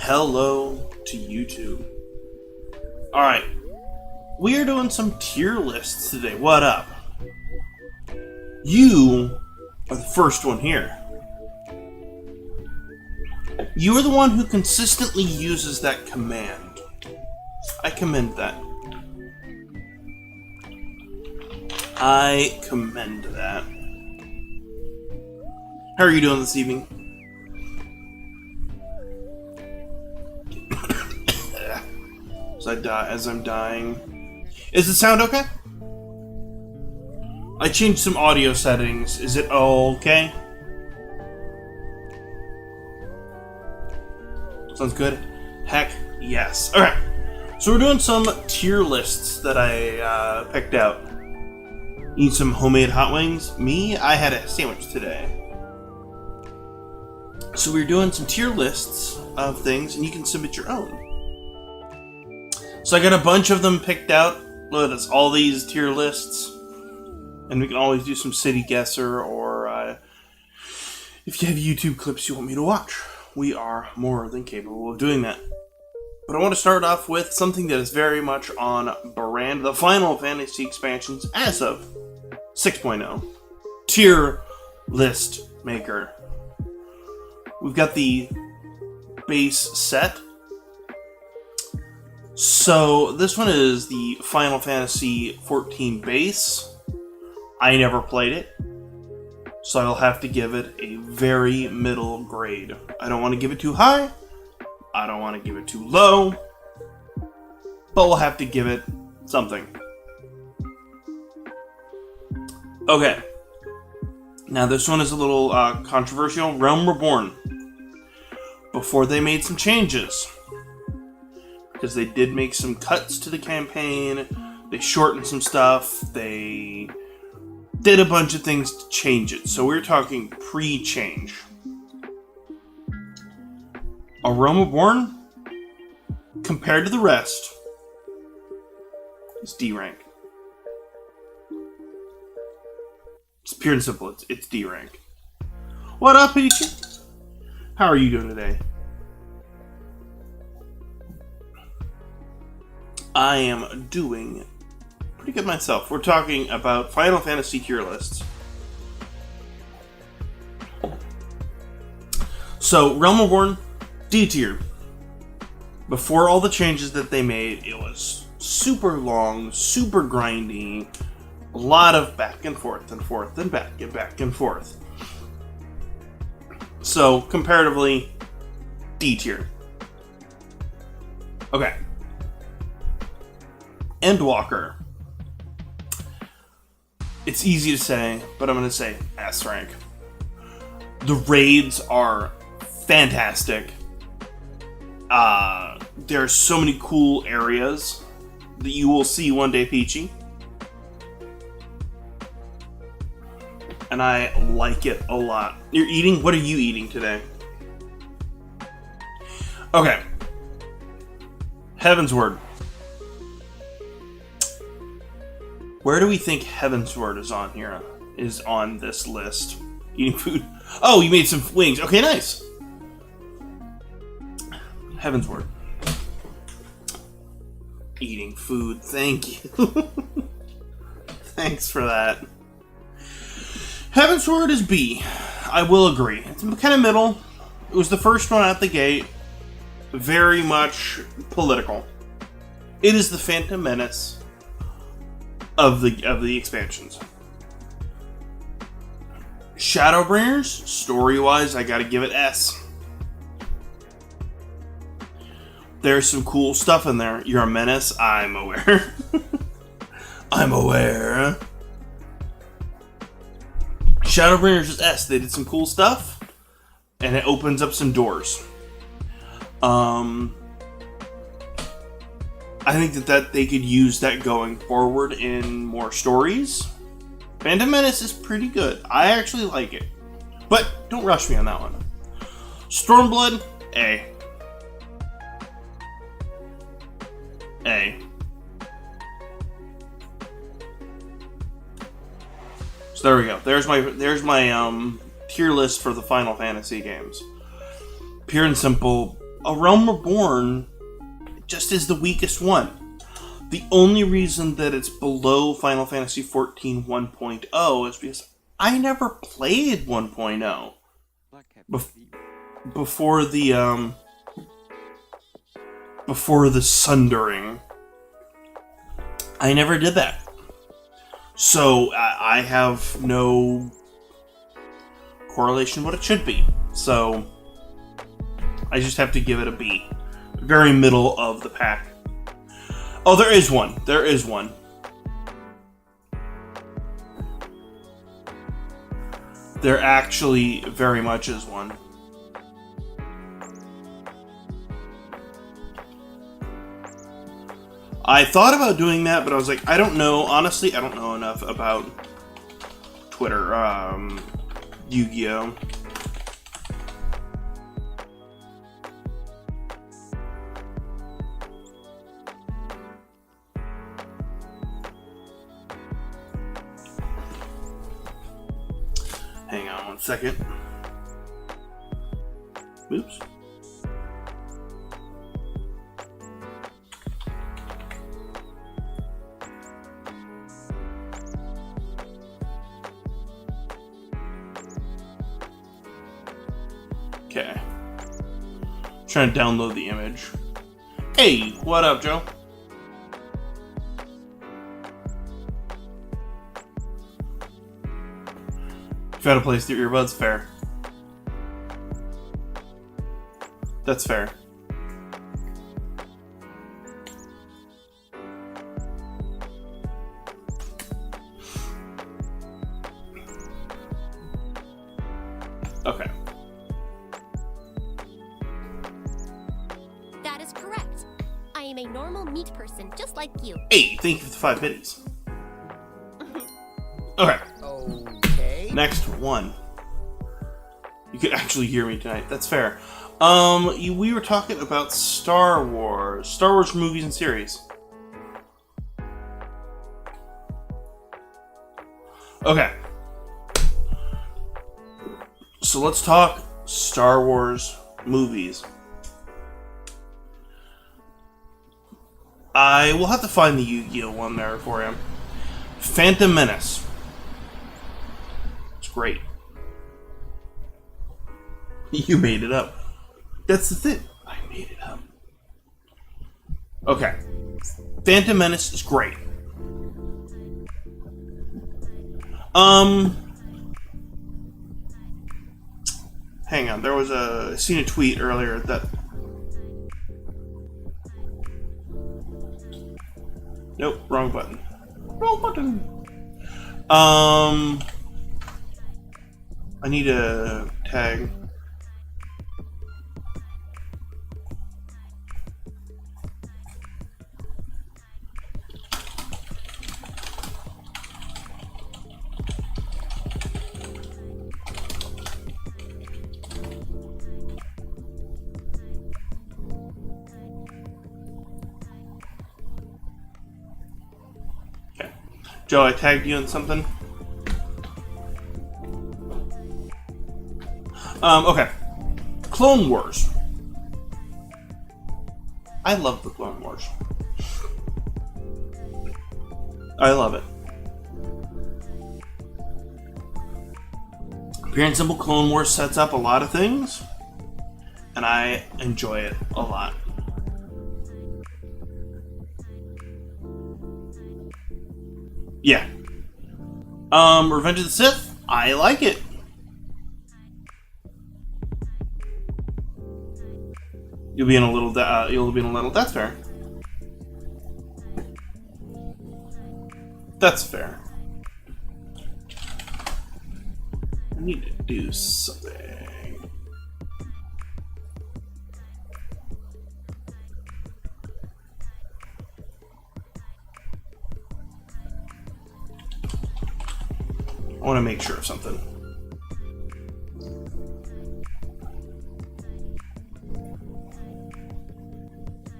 Hello to YouTube. Alright, we are doing some tier lists today. What up? You are the first one here. You are the one who consistently uses that command. I commend that. I commend that. How are you doing this evening? As I'm dying. Is the sound okay? I changed some audio settings. Is it okay? Sounds good? Heck yes. Alright. So we're doing some tier lists that I picked out. Need some homemade hot wings? Me? I had a sandwich today. So we're doing some tier lists of things, and you can submit your own. So I got a bunch of them picked out. Look at this, all these tier lists. And we can always do some city guesser, or if you have YouTube clips you want me to watch. We are more than capable of doing that. But I want to start off with something that is very much on brand. The Final Fantasy expansions as of 6.0. Tier list maker. We've got the base set. So this one is the Final Fantasy 14 base. I never played it, so I'll have to give it a very middle grade. I don't want to give it too high, I don't want to give it too low, but we'll have to give it something. Okay, now this one is a little controversial. Realm Reborn. Before they made some changes, because they did make some cuts to the campaign, they shortened some stuff, they did a bunch of things to change it. So we're talking pre-change. A Realm Reborn, compared to the rest, is D rank. It's pure and simple, it's D rank. What up, Peachy? How are you doing today? I am doing pretty good myself. We're talking about Final Fantasy tier lists. So, Realm Reborn, D tier. Before all the changes that they made, it was super long, super grindy, a lot of back and forth and forth and back and forth. So, comparatively, D tier. Okay. Endwalker. It's easy to say, but I'm going to say S rank. The raids are fantastic. There are so many cool areas that you will see one day, Peachy. And I like it a lot. You're eating? What are you eating today? Okay. Heavensward. Where do we think Heavensward is on here? Is on this list? Eating food. Oh, you made some wings. Okay, nice. Heavensward. Eating food. Thank you. Thanks for that. Heavensward is B. I will agree. It's kind of middle. It was the first one out the gate. Very much political. It is the Phantom Menace of the expansions. Shadowbringers, story-wise, I gotta give it S. There's some cool stuff in there. You're a menace, I'm aware. I'm aware. Shadowbringers is S. They did some cool stuff, and it opens up some doors. I think that they could use that going forward in more stories. Phantom Menace is pretty good. I actually like it. But don't rush me on that one. Stormblood, A. A. So there we go. There's my tier list for the Final Fantasy games. Pure and simple, A Realm Reborn just is the weakest one. The only reason that it's below Final Fantasy XIV 1.0 is because I never played 1.0 before the Sundering. I never did that. So I have no correlation what it should be. So I just have to give it a B. Very middle of the pack. Oh, there is one. There is one. There actually very much is one. I thought about doing that, but I was like, I don't know. Honestly, I don't know enough about Twitter, Yu-Gi-Oh! Hang on one second. Oops. Okay. Trying to download the image. Hey, what up, Joe? You've got to place your earbuds. Fair. That's fair. Okay. That is correct. I am a normal meat person, just like you. Hey, thank you for the 5 pennies. Okay. Okay. Next one. You could actually hear me tonight. That's fair. We were talking about Star Wars movies and series. Okay. So let's talk Star Wars movies. I will have to find the Yu-Gi-Oh! One there for you. Phantom Menace. It's great. You made it up. That's the thing. I made it up. Okay. Phantom Menace is great. Hang on. There was I seen a tweet earlier that... Nope, wrong button. Wrong button. I need a tag. Joe, I tagged you in something. Okay. Clone Wars. I love the Clone Wars. I love it. Pure and simple, Clone Wars sets up a lot of things, and I enjoy it a lot. Yeah. Revenge of the Sith, I like it. You'll be in a little. That's fair. That's fair. I need to do something. I want to make sure of something.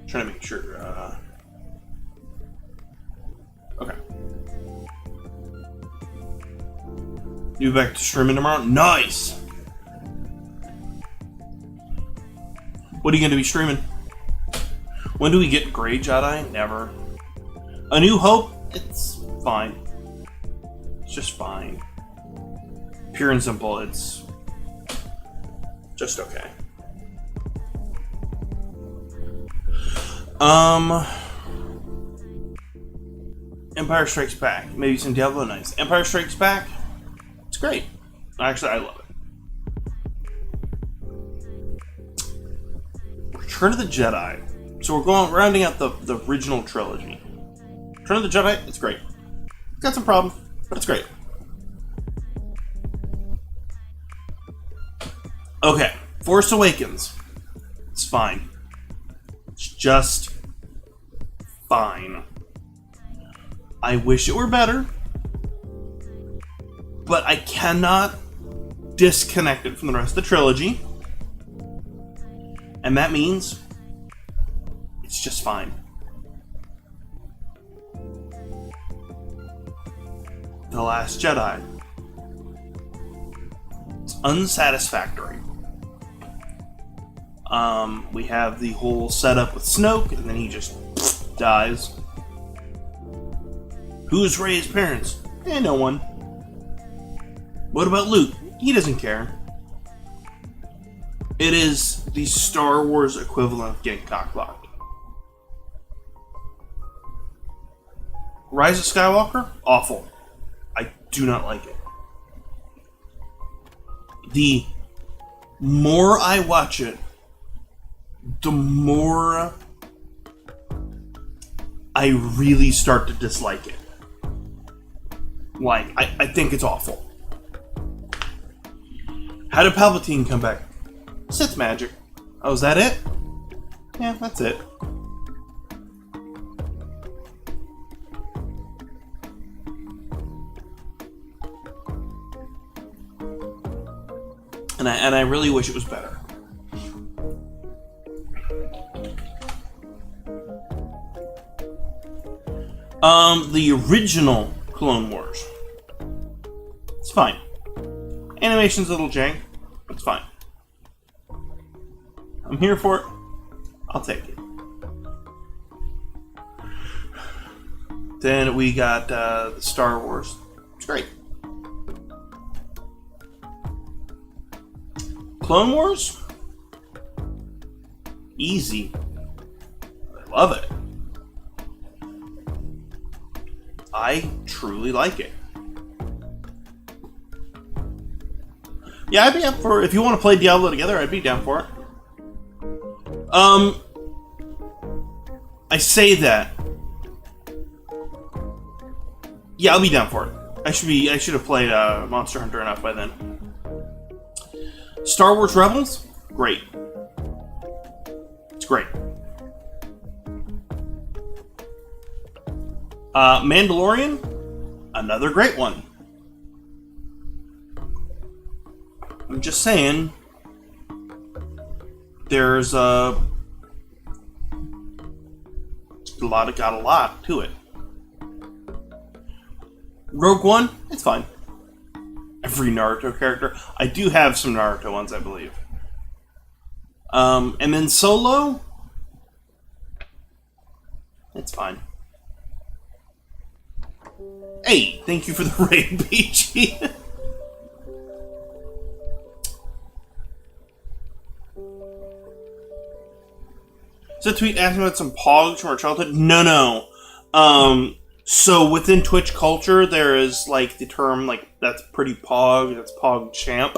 Trying to make sure. Okay. You back to streaming tomorrow? Nice. What are you going to be streaming? When do we get Grey Jedi? Never. A New Hope? It's fine. It's just fine. Pure and simple, it's just okay. Empire Strikes Back. Maybe some Diablo Knights. Empire Strikes Back? It's great. Actually, I love it. Return of the Jedi. So we're rounding out the original trilogy. Return of the Jedi, it's great. Got some problems, but it's great. Okay, Force Awakens. It's fine. It's just fine. I wish it were better, but I cannot disconnect it from the rest of the trilogy. And that means it's just fine. The Last Jedi. It's unsatisfactory. We have the whole setup with Snoke, and then he just dies. Who's Rey's parents? No one. What about Luke? He doesn't care. It is the Star Wars equivalent of getting cockblocked. Rise of Skywalker? Awful. I do not like it. The more I watch it, the more I really start to dislike it. Like, I think it's awful. How did Palpatine come back? Sith magic. Oh, is that it? Yeah, that's it. And I really wish it was better. The original Clone Wars. It's fine. Animation's a little jank, but it's fine. I'm here for it. I'll take it. Then we got the Star Wars. It's great. Clone Wars? Easy. I love it. I truly like it. Yeah, I'd be up for it. If you want to play Diablo together, I'd be down for it. I say that. Yeah, I'll be down for it. I should have played Monster Hunter enough by then. Star Wars Rebels? Great. It's great. Mandalorian? Another great one. I'm just saying, there's got a lot to it. Rogue One? It's fine. Every Naruto character. I do have some Naruto ones, I believe. And then Solo? It's fine. Hey, thank you for the raid, PG. So tweet asking about some pogs from our childhood? No. So within Twitch culture, there is like the term like that's pretty pog, that's pog champ.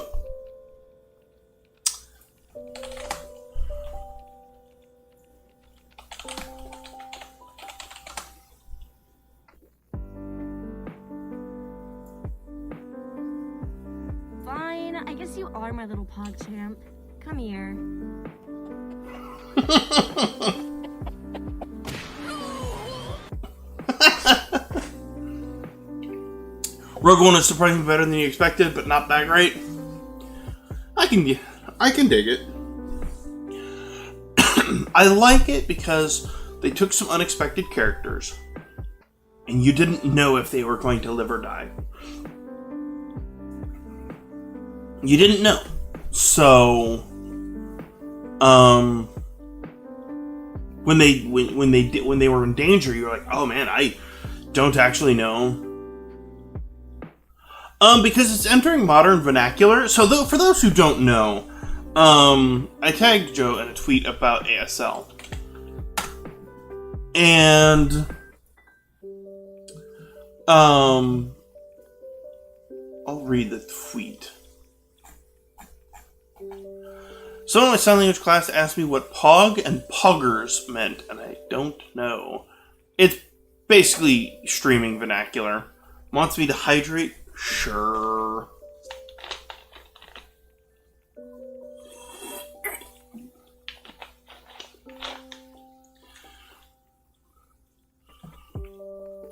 Fine, I guess you are my little pog champ. Come here. Rogue One is surprisingly better than you expected, but not that great. I can dig it. I like it because they took some unexpected characters, and you didn't know if they were going to live or die. You didn't know. So, when they were in danger, you're like, oh man, I don't actually know. Because it's entering modern vernacular. So for those who don't know, I tagged Joe in a tweet about ASL. And I'll read the tweet. Someone in my sign language class asked me what pog and poggers meant, and I don't know. It's basically streaming vernacular. Wants me to hydrate? Sure.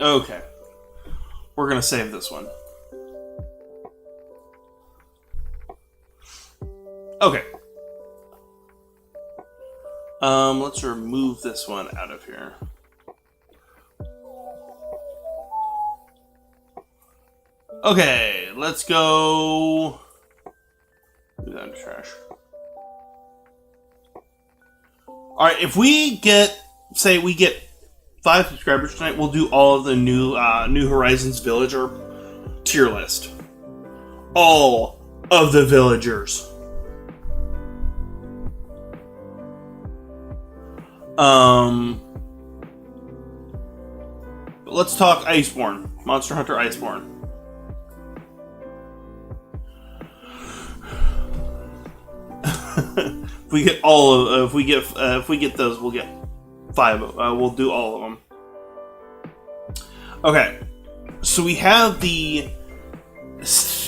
Okay. We're gonna save this one. Okay. Let's remove this one out of here. Okay, let's go. Do that in the trash. Alright, if we get, say we get 5 subscribers tonight, we'll do all of the New Horizons villager tier list. All of the villagers. Let's talk Iceborne. Monster Hunter Iceborne. If we get all of, if we get those, we'll get 5. We'll do all of them. Okay, so we have the acidic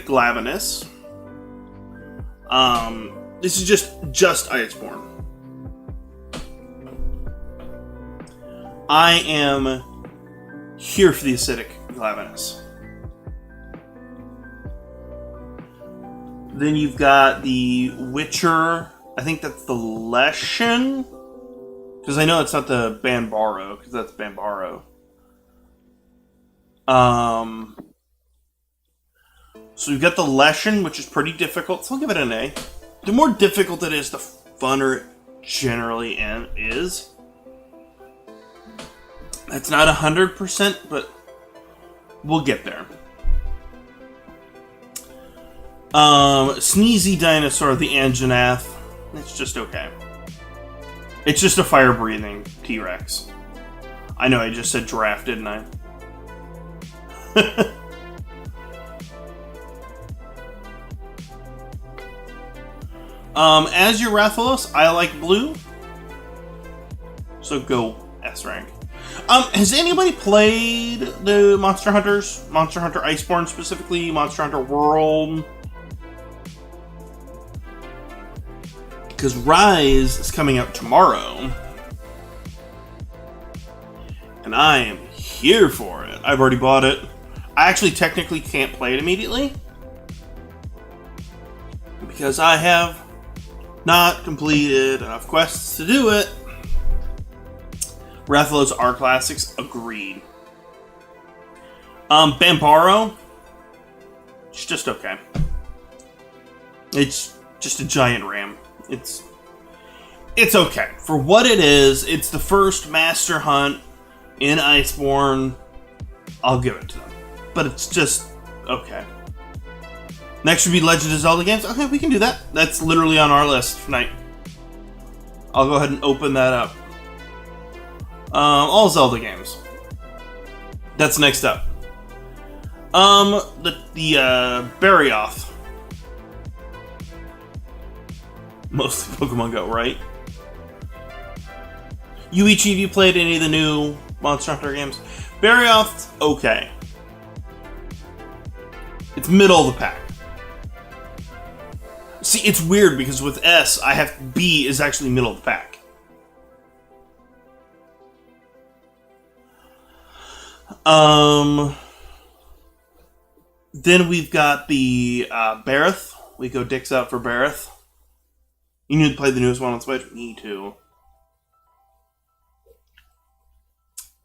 glavinus. This is just Iceborne. I am here for the acidic glavinus. Then you've got the Witcher. I think that's the Leshen. Because I know it's not the Banbaro, because that's Banbaro. So we've got the Leshen, which is pretty difficult, so I'll give it an A. The more difficult it is, the funner it generally is. That's not 100%, but we'll get there. Sneezy Dinosaur, the Anjanath. It's just okay. It's just a fire-breathing T-Rex. I know, I just said giraffe, didn't I? As your Rathalos, I like blue. So go S rank. Has anybody played the Monster Hunters? Monster Hunter Iceborne specifically? Monster Hunter World? Because Rise is coming out tomorrow. And I am here for it. I've already bought it. I actually technically can't play it immediately. Because I have not completed enough quests to do it. Rathalos are classics. Agreed. Banbaro. It's just okay. It's just a giant ram. It's okay. For what it is, it's the first master hunt in Iceborne. I'll give it to them. But it's just okay. Next should be Legend of Zelda Games. Okay, we can do that. That's literally on our list tonight. I'll go ahead and open that up. All Zelda games. That's next up. The Barioth. Mostly Pokemon Go, right? You each of you played any of the new Monster Hunter games? Barioth's okay. It's middle of the pack. See, it's weird because with S, I have B is actually middle of the pack. Then we've got the Barith. We go dicks out for Barith. You need to play the newest one on Switch? Me too.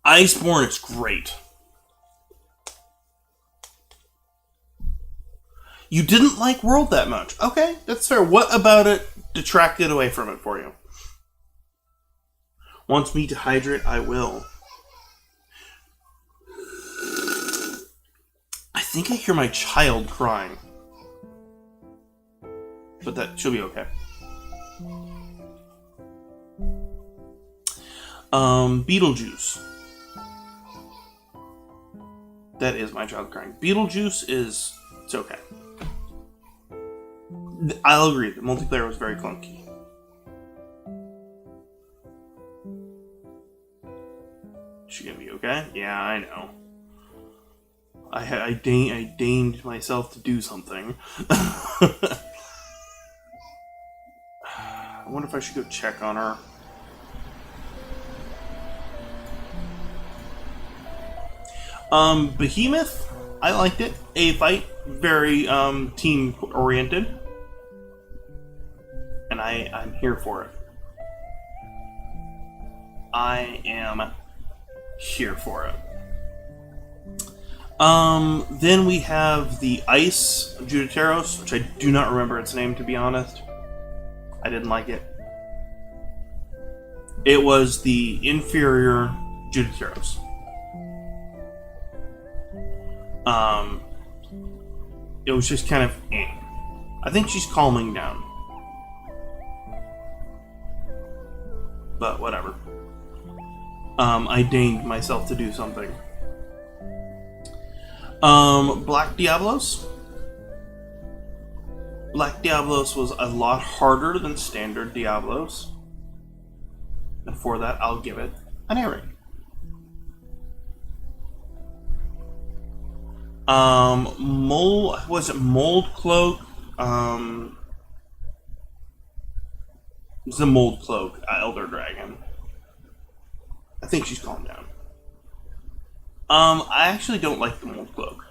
Iceborne is great. You didn't like World that much. Okay, that's fair. What about it detracted away from it for you? Wants me to hydrate, I will. I think I hear my child crying. But that should be okay. Beetlejuice. That is my child crying. Beetlejuice is... It's okay. I'll agree, the multiplayer was very clunky. Is she gonna be okay? Yeah, I know. I deigned myself to do something. I wonder if I should go check on her. Behemoth, I liked it. A fight, very team oriented, and I'm here for it. I am here for it. Then we have the Ice Judateros, which I do not remember its name, to be honest. I didn't like it. It was the inferior Judateros. It was just kind of I think she's calming down. But whatever. I deigned myself to do something. Black Diablos. Black Diablos was a lot harder than standard Diablos. And for that, I'll give it an A rating. Was it Mold Cloak? It was the Mold Cloak, Elder Dragon. I think she's calmed down. I actually don't like the Mold Cloak.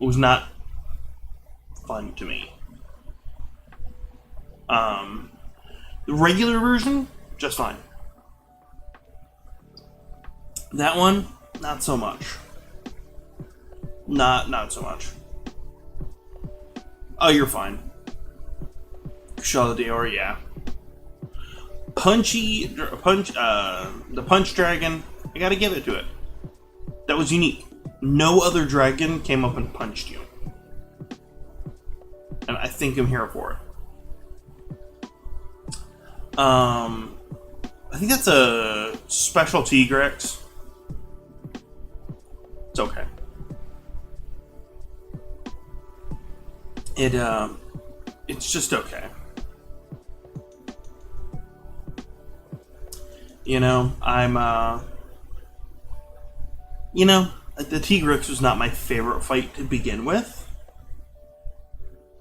It was not fun to me. The regular version, just fine. That one, not so much. Not so much. Oh, you're fine. Shaw the Dior, yeah. The Punch Dragon, I gotta give it to it. That was unique. No other dragon came up and punched you. And I think I'm here for it. I think that's a special Tigrex. It's okay. It's just okay. You know, the Tigrex was not my favorite fight to begin with.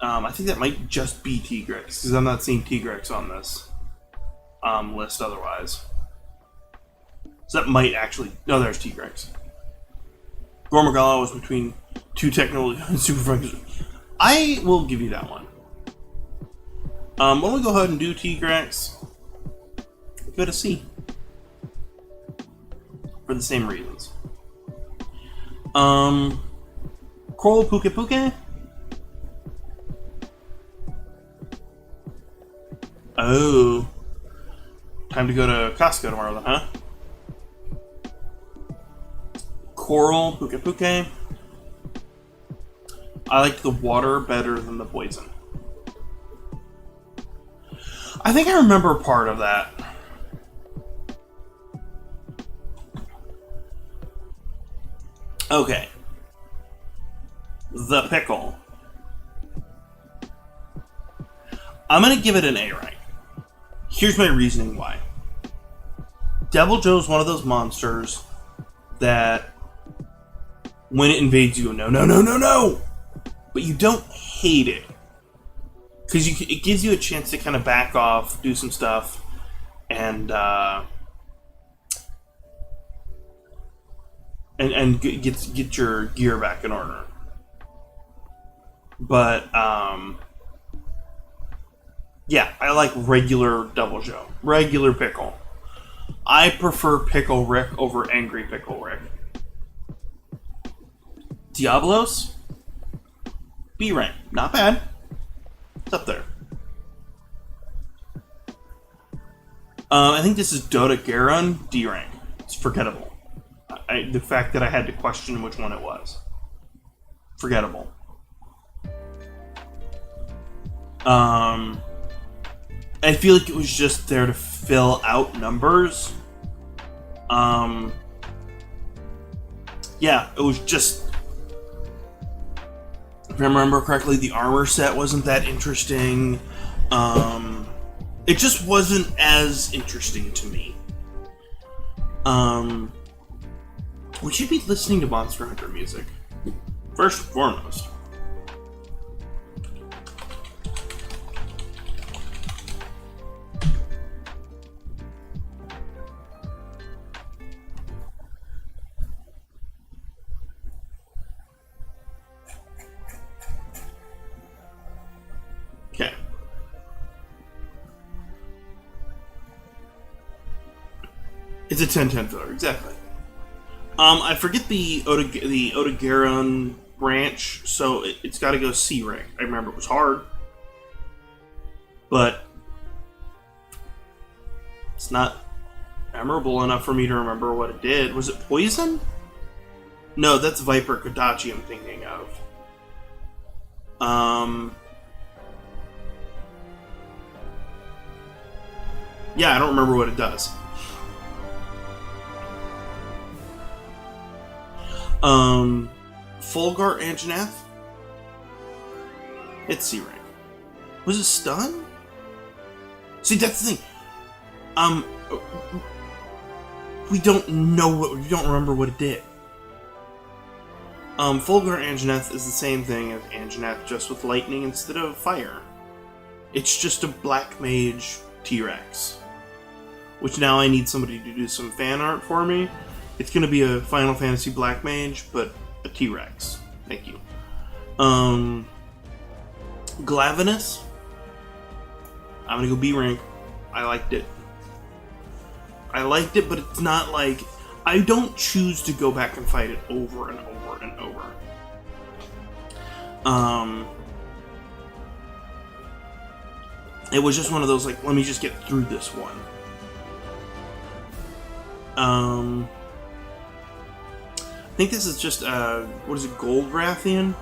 I think that might just be Tigrex, because I'm not seeing Tigrex on this list otherwise. So that might actually... No, there's Tigrex. Gormagala was between two technical super fighters. I will give you that one. Why don't we go ahead and do Tigrex? Go to C. For the same reasons. Coral Puke Puke? Oh. Time to go to Costco tomorrow then, huh? Coral Puke Puke. I like the water better than the poison. I think I remember part of that. Okay. The Pickle. I'm gonna give it an A rank. Here's my reasoning why. Devil Joe's one of those monsters that when it invades you, no, no, no, no, no! But you don't hate it. Because it gives you a chance to kind of back off, do some stuff, and get your gear back in order. But yeah, I like regular Devil Joe, regular Pickle. I prefer Pickle Rick over Angry Pickle Rick. Diablos, B rank, not bad. It's up there. I think this is Dota Garon D rank. It's forgettable. The fact that I had to question which one it was. Forgettable. I feel like it was just there to fill out numbers. Yeah, it was just... If I remember correctly, the armor set wasn't that interesting. It just wasn't as interesting to me. We should be listening to Monster Hunter music. First and foremost. Okay. It's a 10-10 filler, exactly. I forget the Odogaron branch, so it's got to go C rank. I remember it was hard, but it's not memorable enough for me to remember what it did. Was it poison? No, that's Viper Kodachi I'm thinking of. Yeah, I don't remember what it does. Fulgur Anjanath? It's C rank. Was it stun? See, that's the thing. We don't remember what it did. Fulgur Anjanath is the same thing as Anjanath, just with lightning instead of fire. It's just a black mage T-Rex. Which now I need somebody to do some fan art for me. It's gonna be a Final Fantasy Black Mage, but a T-Rex. Thank you. Glavenus. I'm gonna go B rank. I liked it. But it's not like... I don't choose to go back and fight it over and over and over. It was just one of those, like, let me just get through this one. I think this is just, what is it, Gold Rathian?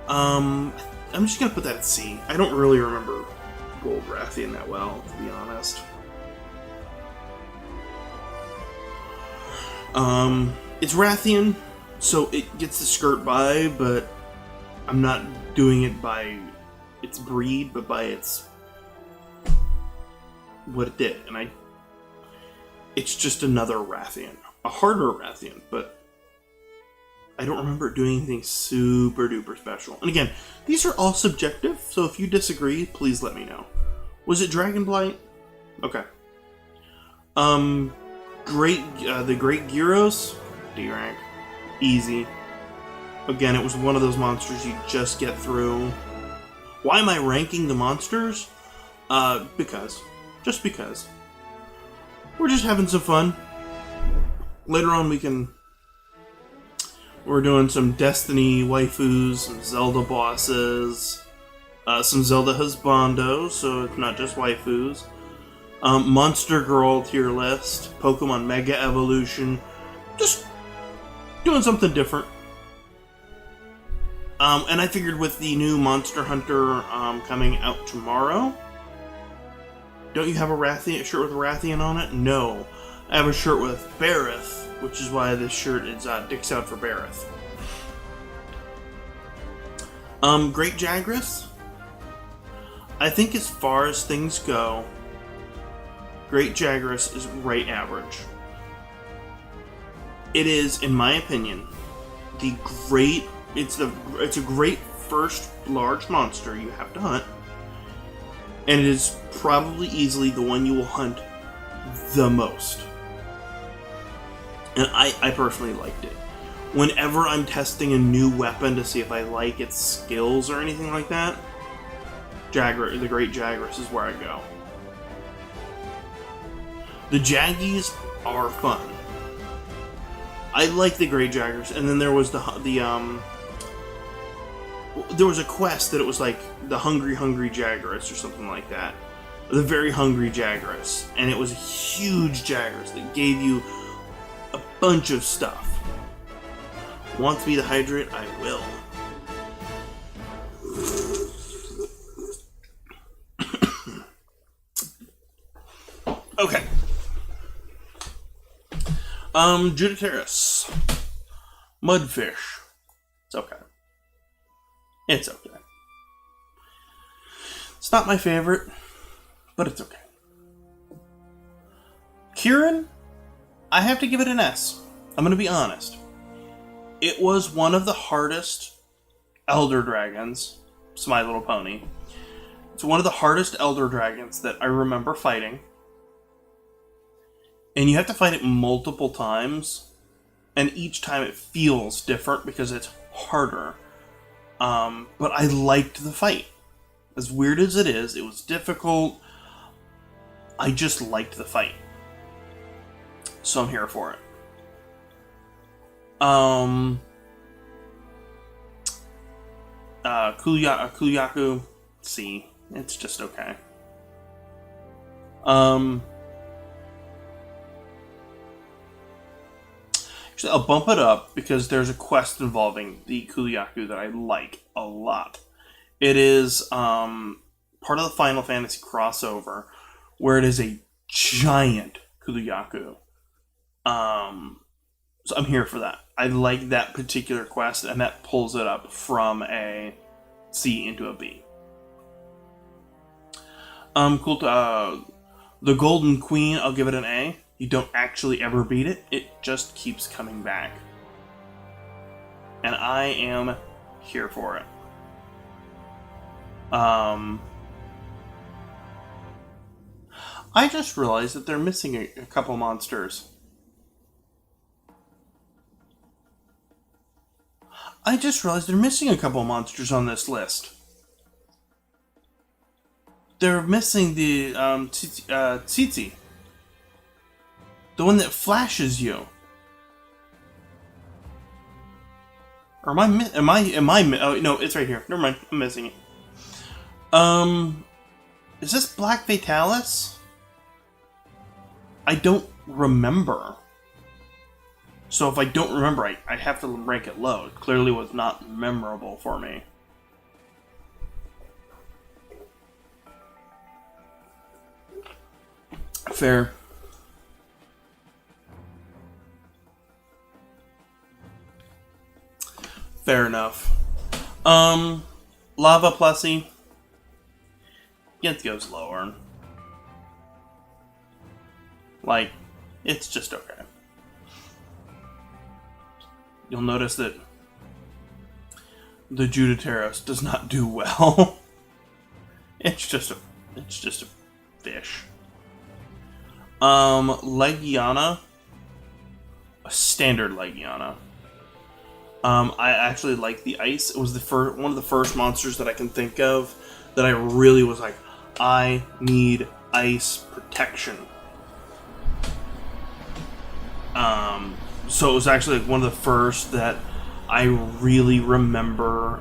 I'm just gonna put that at C. I don't really remember Gold Rathian that well, to be honest. It's Rathian, so it gets the skirt by, but I'm not doing it by its breed, but by its... what it did, and it's just another Rathian. A harder Rathian, but I don't remember it doing anything super duper special. And again, these are all subjective, so if you disagree, please let me know. Was it Dragonblight? Okay. The Great Gyros? D rank. Easy. Again, it was one of those monsters you just get through. Why am I ranking the monsters? Because. Just because. We're just having some fun. Later on we're doing some Destiny waifus, some Zelda bosses, some Zelda husbandos, so it's not just waifus. Monster Girl tier list, Pokemon Mega Evolution, just doing something different. And I figured with the new Monster Hunter coming out tomorrow, don't you have a shirt with a Rathian on it? No. I have a shirt with Bareth, which is why this shirt is dicks out for Bareth. Great Jagras. I think as far as things go, Great Jagras is right average. It is, in my opinion, it's a great first large monster you have to hunt, and it is probably easily the one you will hunt the most. And I personally liked it. Whenever I'm testing a new weapon to see if I like its skills or anything like that, the Great Jagras is where I go. The Jaggies are fun. I like the Great Jagras, and then there was there was a quest that it was like the Hungry Jagras or something like that. the very hungry Jagras, and it was a huge Jagras that gave you a bunch of stuff. Want me to hydrate? I will. Okay. Juditeris. Mudfish. It's okay. It's okay. It's not my favorite, but it's okay. Kieran, I have to give it an S. I'm going to be honest. It was one of the hardest Elder Dragons. It's My Little Pony. It's one of the hardest Elder Dragons that I remember fighting. And you have to fight it multiple times. And each time it feels different because it's harder. But I liked the fight. As weird as it is, it was difficult. I just liked the fight. So I'm here for it. Kuyaku, C. It's just okay. Actually, I'll bump it up because there's a quest involving the Kuyaku that I like a lot. It is part of the Final Fantasy crossover, where it is a giant Kuyaku. So I'm here for that. I like that particular quest, and that pulls it up from a C into a B. Cool. The Golden Queen, I'll give it an A. You don't actually ever beat it. It just keeps coming back. And I am here for it. I just realized that they're missing a couple monsters. I just realized they're missing a couple monsters on this list. They're missing the Tsitsi. The one that flashes you. Or am I oh no, it's right here. Never mind, I'm missing it. Is this Black Fatalis? I don't remember. So if I don't remember, I have to rank it low. It clearly was not memorable for me. Fair. Fair enough. Lava Plessy. It goes lower. Like, it's just okay. You'll notice that the Juditeris does not do well. It's just a fish. Legianna, a standard Legianna. I actually like the ice. It was one of the first monsters that I can think of that I really was like, I need ice protection. So it was actually like one of the first that I really remember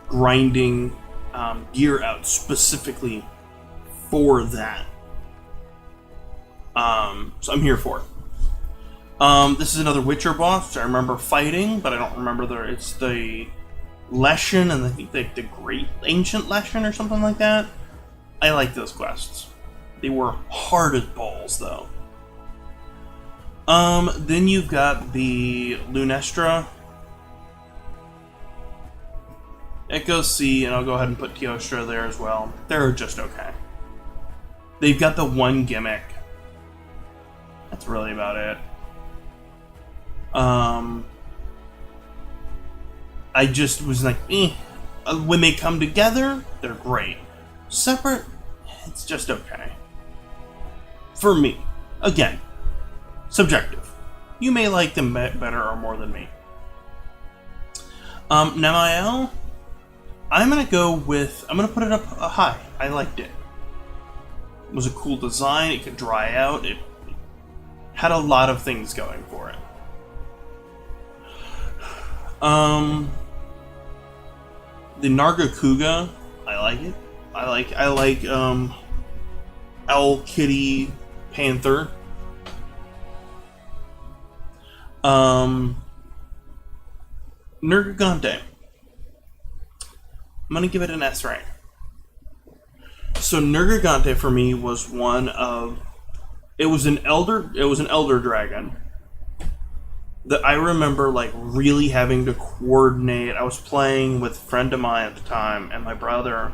grinding gear out specifically for that. So I'm here for it. This is another Witcher boss, which I remember fighting, but I don't remember it's the Leshen, and I think the Great Ancient Leshen or something like that. I like those quests. They were hard as balls, though. Then you've got the Lunestra. It goes C, and I'll go ahead and put Teostra there as well. They're just okay. They've got the one gimmick. That's really about it. I just was like, when they come together, they're great. Separate, it's just okay. For me. Again, subjective. You may like them better or more than me. Namael, I'm going to put it up high. I liked it. It was a cool design. It could dry out. It had a lot of things going for it. The Nargacuga, I like it. I like Owl, Kitty, Panther. Nergigante. I'm gonna give it an S rank. So Nergigante for me was one of it was an elder dragon that I remember like really having to coordinate. I was playing with a friend of mine at the time and my brother,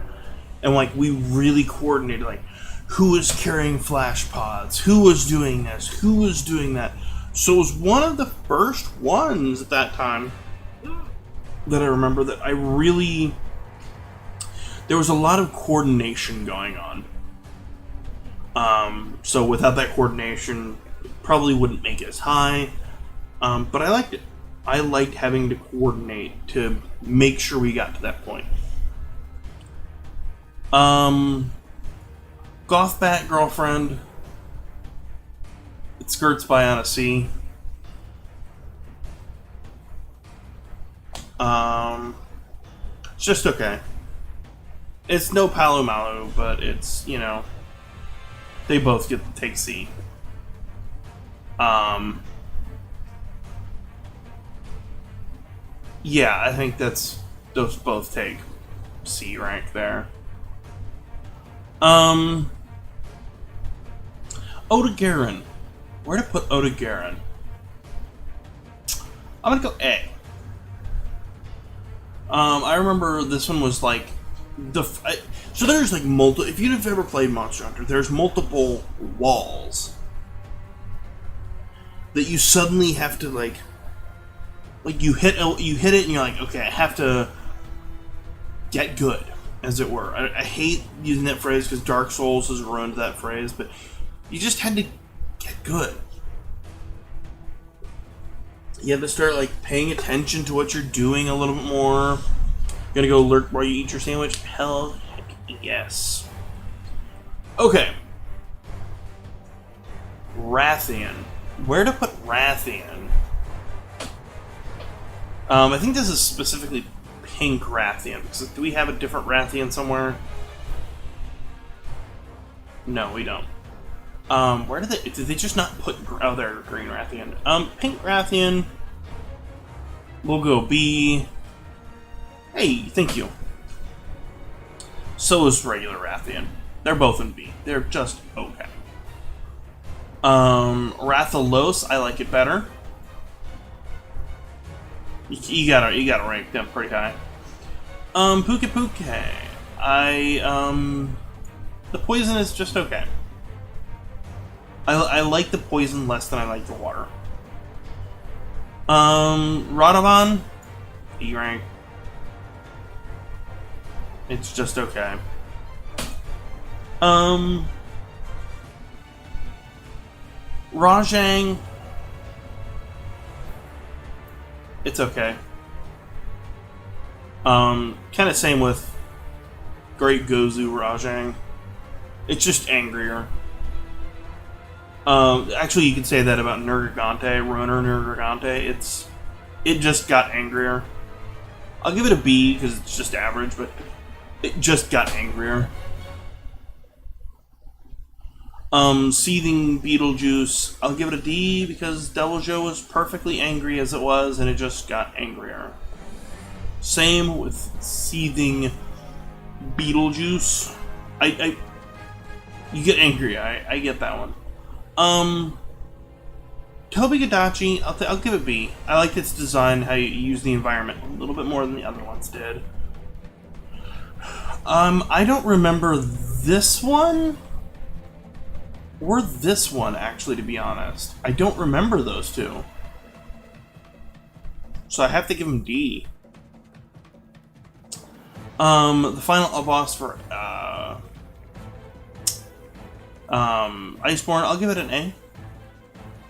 and like we really coordinated like who was carrying flash pods, who was doing this, who was doing that. So it was one of the first ones at that time that I remember that I really there was a lot of coordination going on. So without that coordination, probably wouldn't make it as high. But I liked it. I liked having to coordinate to make sure we got to that point. Gothbat Girlfriend. It skirts by on a C. It's just okay. It's no Palu Malu, but it's, you know, they both get to take C. Yeah, I think those both take C rank there. Oda-Garen. Where to put Oda-Garen? I'm gonna go A. I remember this one was like so there's like multiple. If you've ever played Monster Hunter, there's multiple walls that you suddenly have to like you hit it and you're like, okay, I have to get good, as it were. I hate using that phrase because Dark Souls has ruined that phrase, but you just had to get good. You have to start like paying attention to what you're doing a little bit more. Gonna go lurk while you eat your sandwich? Hell heck yes. Okay. Rathian. Where to put Rathian? I think this is specifically pink Rathian. Because do we have a different Rathian somewhere? No, we don't. Where did they just not put... Oh, there, green Rathian. Pink Rathian. We'll go B. Hey, thank you. So is regular Rathian. They're both in B. They're just okay. Rathalos, I like it better. You gotta rank them pretty high. Puke Puke. The poison is just okay. I like the poison less than I like the water. Radovon, E rank. It's just okay. Rajang. It's okay. Kind of same with Great Gozu Rajang. It's just angrier. Actually, you could say that about Nergigante, Runner Nergigante. It just got angrier. I'll give it a B because it's just average, but it just got angrier. Seething Beetlejuice, I'll give it a D because Deviljho was perfectly angry as it was, and it just got angrier. Same with Seething Beetlejuice. You get angry. I get that one. Tobi-Kadachi, I'll give it B. I like its design, how you use the environment a little bit more than the other ones did. I don't remember this one or this one, actually, to be honest. I don't remember those two. So I have to give them D. The final boss for Iceborne, I'll give it an A.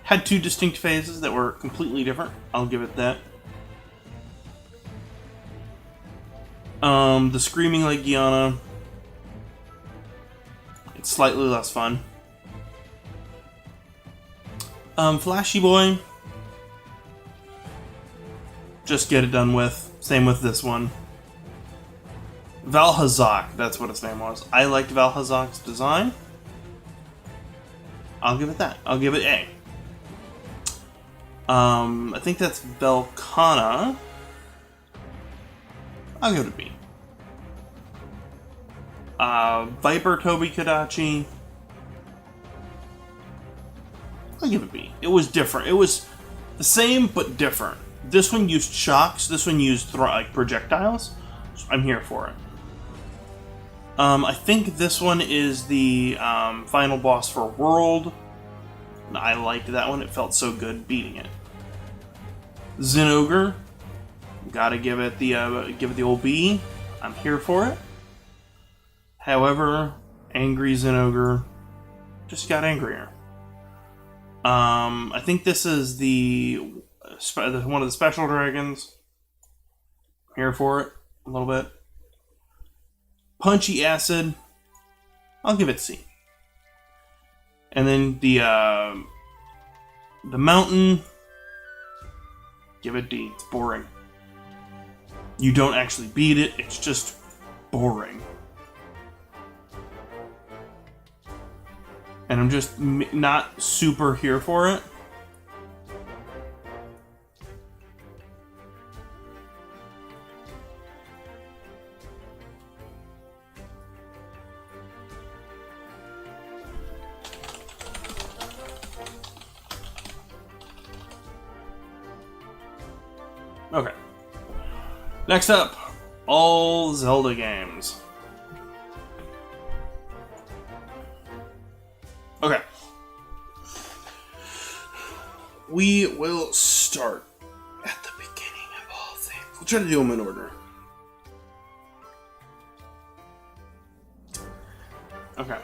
Had two distinct phases that were completely different. I'll give it that. The Screaming Legianna, it's slightly less fun. Flashy Boy, just get it done with. Same with this one. Valhazak, that's what its name was. I liked Valhazak's design. I'll give it that. I'll give it A. I think that's Velkhana. I'll give it a B. Viper Toby Kadachi. I'll give it a B. It was different. It was the same but different. This one used shocks. This one used like projectiles. So I'm here for it. I think this one is the final boss for World. I liked that one. It felt so good beating it. Zinogre. Gotta give it the old B. I'm here for it. However, angry Zinogre just got angrier. I think this is one of the special dragons. Here for it a little bit. Punchy Acid. I'll give it C. And then the mountain. Give it D. It's boring. You don't actually beat it. It's just boring. And I'm just not super here for it. Okay. Next up, all Zelda games. Okay. We will start at the beginning of all things. We'll try to do them in order. Okay.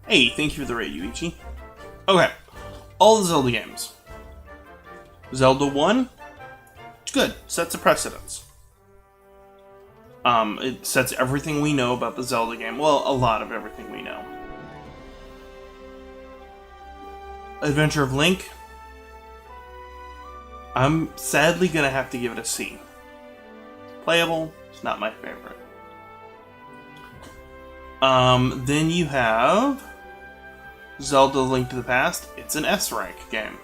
Hey, thank you for the raid, Yuichi. Okay. All the Zelda games. Zelda 1, it's good. Sets a precedence. It sets everything we know about the Zelda game. Well, a lot of everything we know. Adventure of Link, I'm sadly gonna have to give it a C. Playable, it's not my favorite. Then you have Zelda Link to the Past. It's an S rank game.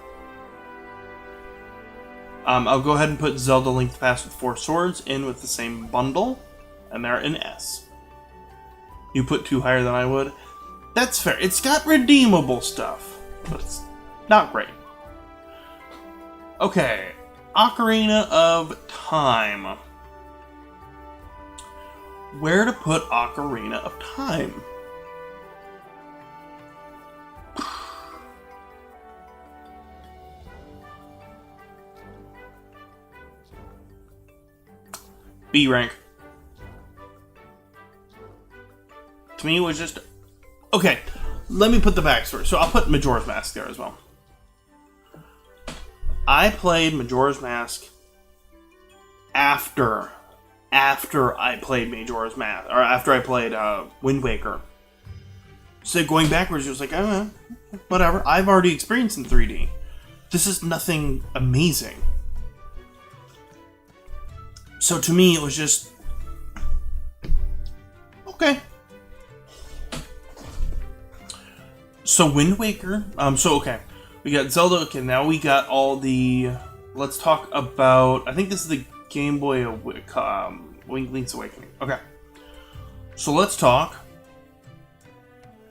I'll go ahead and put Zelda Link to the Past with 4 Swords in with the same bundle, and they're an S. You put 2 higher than I would. That's fair. It's got redeemable stuff, but it's not great. Okay, Ocarina of Time. Where to put Ocarina of Time? B rank. To me, it was just... Okay, let me put the backstory. So I'll put Majora's Mask there as well. I played Majora's Mask after I played Majora's Mask, or after I played Wind Waker. So going backwards, it was like, whatever. I've already experienced in 3D. This is nothing amazing. So to me, it was just... okay. So Wind Waker... okay. We got Zelda. Okay, now we got all the... Let's talk about... I think this is the Game Boy... Link's Awakening. Okay. So let's talk.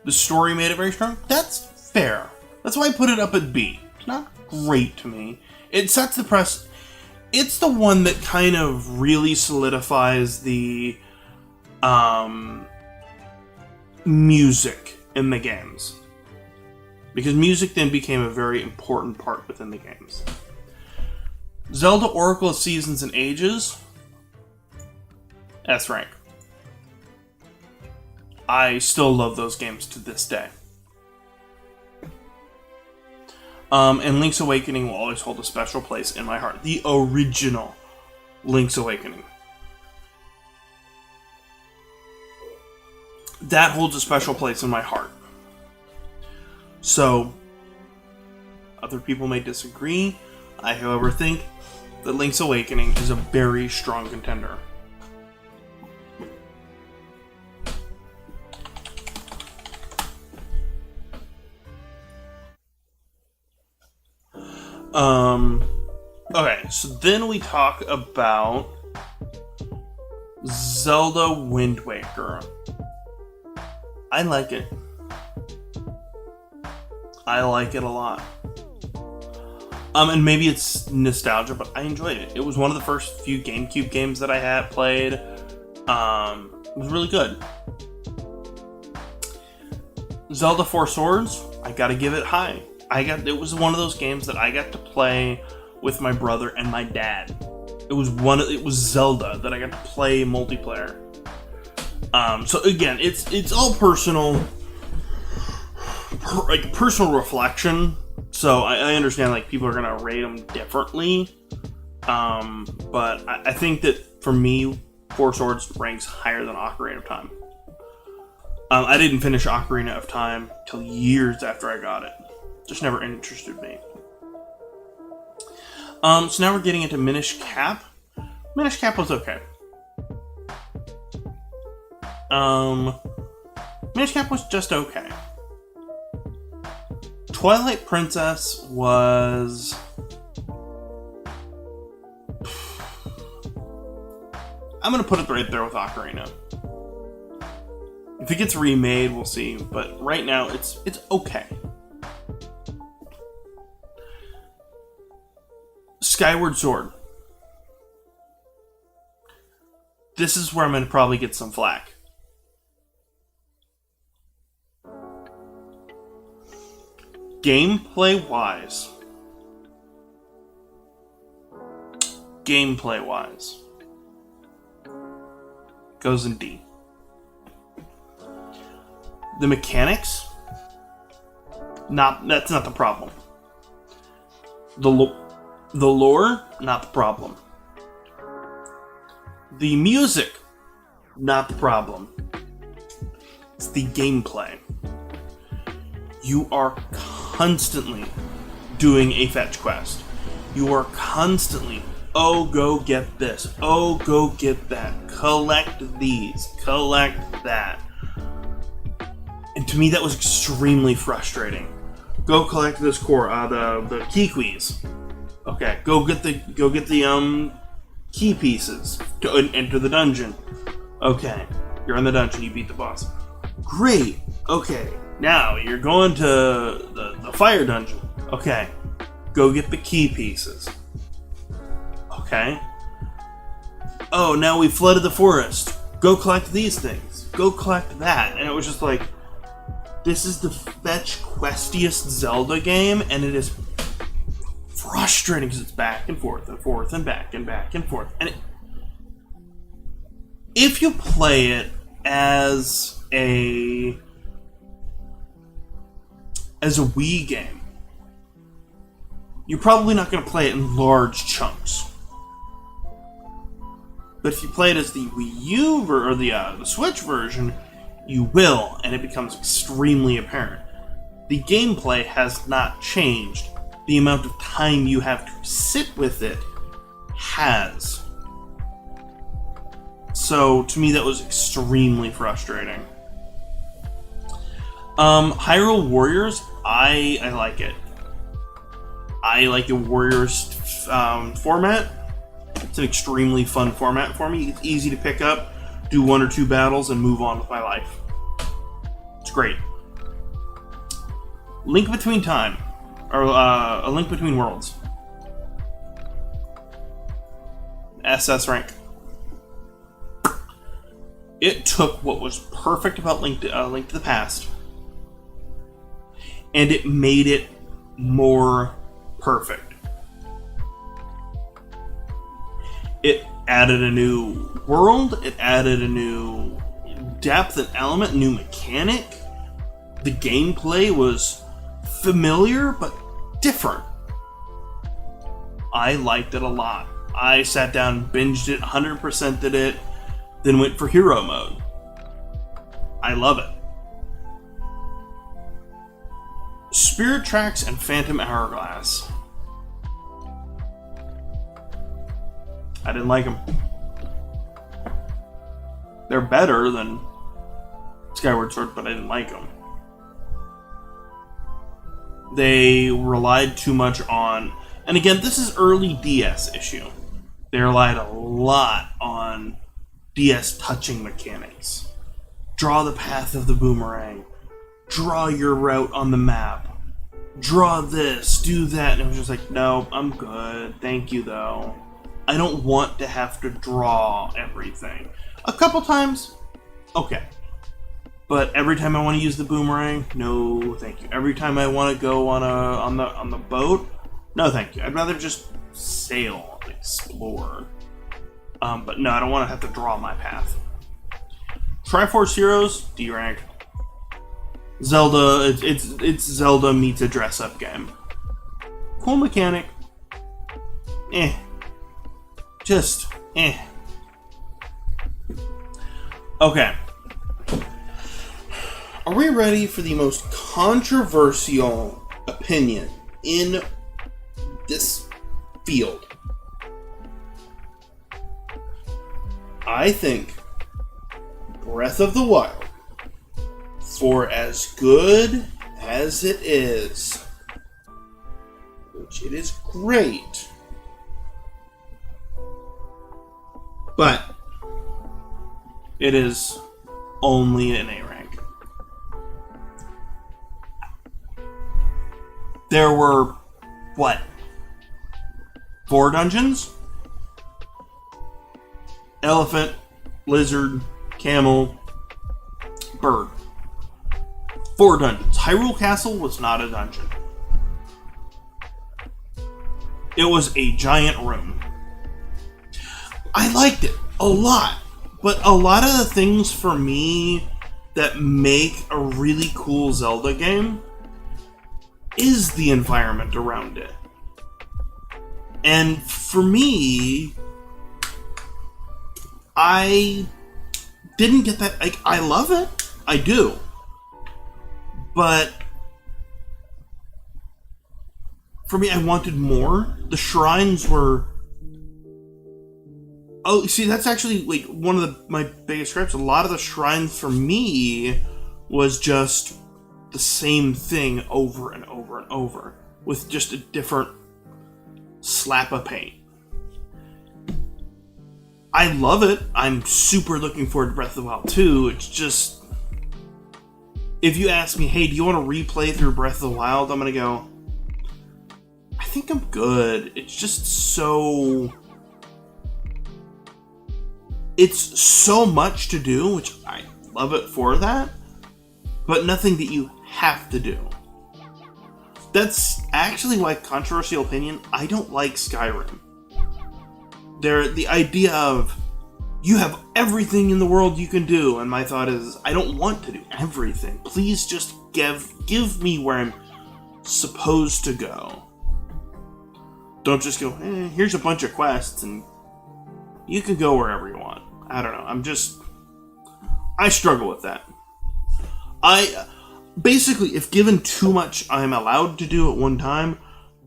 The story made it very strong. That's fair. That's why I put it up at B. It's not great to me. It sets the press... It's the one that kind of really solidifies the music in the games. Because music then became a very important part within the games. Zelda Oracle of Seasons and Ages. S rank. I still love those games to this day. And Link's Awakening will always hold a special place in my heart. The original Link's Awakening. That holds a special place in my heart. So, other people may disagree. I, however, think that Link's Awakening is a very strong contender. Okay, so then we talk about Zelda Wind Waker. I like it. I like it a lot. And maybe it's nostalgia, but I enjoyed it. It was one of the first few GameCube games that I had played. It was really good. Zelda 4 Swords, I gotta give it high. It was one of those games that I got to play with my brother and my dad. It was Zelda that I got to play multiplayer. So again, it's all personal, like personal reflection. So I understand like people are gonna rate them differently. But I think that for me, Four Swords ranks higher than Ocarina of Time. I didn't finish Ocarina of Time till years after I got it. Just never interested me. So now we're getting into Minish Cap. Minish Cap was okay. Minish Cap was just okay. Twilight Princess was... I'm gonna put it right there with Ocarina. If it gets remade, we'll see. But right now, it's okay. Skyward Sword. This is where I'm gonna probably get some flack. Gameplay-wise, goes in D. The mechanics, that's not the problem. The lore, not the problem. The music, not the problem. It's the gameplay. You are constantly doing a fetch quest. You are constantly, oh, go get this. Oh, go get that. Collect these. Collect that. And to me, that was extremely frustrating. Go collect this core, the Kikwis. Okay, go get the key pieces to enter the dungeon. Okay, you're in the dungeon. You beat the boss. Great. Okay, now you're going to the fire dungeon. Okay, go get the key pieces. Okay. Oh, now we flooded the forest. Go collect these things. Go collect that. And it was just like, this is the fetch questiest Zelda game, and it is frustrating because it's back and forth and forth and back and back and forth. And if you play it as a Wii game, you're probably not going to play it in large chunks. But if you play it as the Wii U or the Switch version, you will, and it becomes extremely apparent. The gameplay has not changed. The amount of time you have to sit with it has. So, to me, that was extremely frustrating. Hyrule Warriors, I like it. I like the Warriors format. It's an extremely fun format for me. It's easy to pick up, do 1 or 2 battles, and move on with my life. It's great. Link Between Time, or A Link Between Worlds. SS rank. It took what was perfect about Link to the Past, and it made it more perfect. It added a new world, it added a new depth and element, new mechanic. The gameplay was familiar, but different. I liked it a lot. I sat down, binged it, 100%ed it, then went for hero mode. I love it. Spirit Tracks and Phantom Hourglass. I didn't like them. They're better than Skyward Sword, but I didn't like them. They relied too much on And again, this is early DS issue. They relied a lot on DS touching mechanics. Draw the path of the boomerang. Draw your route on the map. Draw this, do that. And it was just like, no, I'm good. Thank you, though. I don't want to have to draw everything. A couple times, okay. But every time I want to use the boomerang, no, thank you. Every time I want to go on the boat, no, thank you. I'd rather just sail, explore. But no, I don't want to have to draw my path. Triforce Heroes, D rank. Zelda, it's Zelda meets a dress-up game. Cool mechanic. Just Okay. Are we ready for the most controversial opinion in this field? I think Breath of the Wild, for as good as it is, which it is great, but it is only an A rank. There were, 4 dungeons? Elephant, lizard, camel, bird. 4 dungeons. Hyrule Castle was not a dungeon. It was a giant room. I liked it a lot, but a lot of the things for me that make a really cool Zelda game is the environment around it. And for me, I didn't get that. Like, I love it. I do. But for me, I wanted more. The shrines were... Oh, see, that's actually like one of my biggest gripes. A lot of the shrines for me was just the same thing over and over and over, with just a different slap of paint. I love it. I'm super looking forward to Breath of the Wild 2. It's just... If you ask me, hey, do you want to replay through Breath of the Wild? I'm going to go, I think I'm good. It's just so... It's so much to do, which I love it for that, but nothing that you have to do. That's actually why, controversial opinion, I don't like Skyrim. The idea of, you have everything in the world you can do, and my thought is, I don't want to do everything. Please just give me where I'm supposed to go. Don't just go, here's a bunch of quests, and you can go wherever you want. I don't know. I struggle with that. Basically, if given too much I'm allowed to do at one time,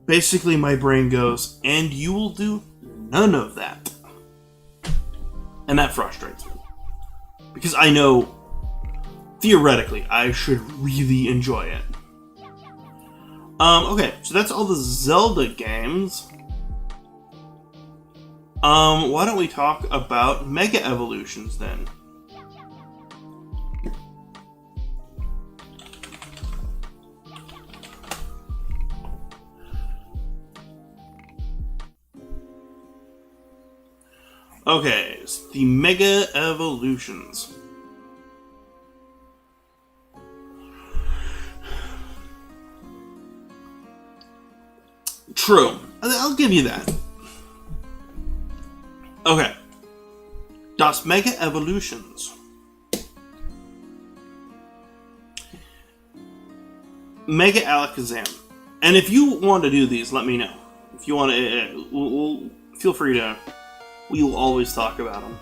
basically my brain goes, and you will do none of that. And that frustrates me. Because I know, theoretically, I should really enjoy it. Okay, so that's all the Zelda games. Why don't we talk about Mega Evolutions then? Okay, so the Mega Evolutions. True. I'll give you that. Okay. Das Mega Evolutions. Mega Alakazam. And if you want to do these, let me know. If you want to, we'll feel free to. We will always talk about them.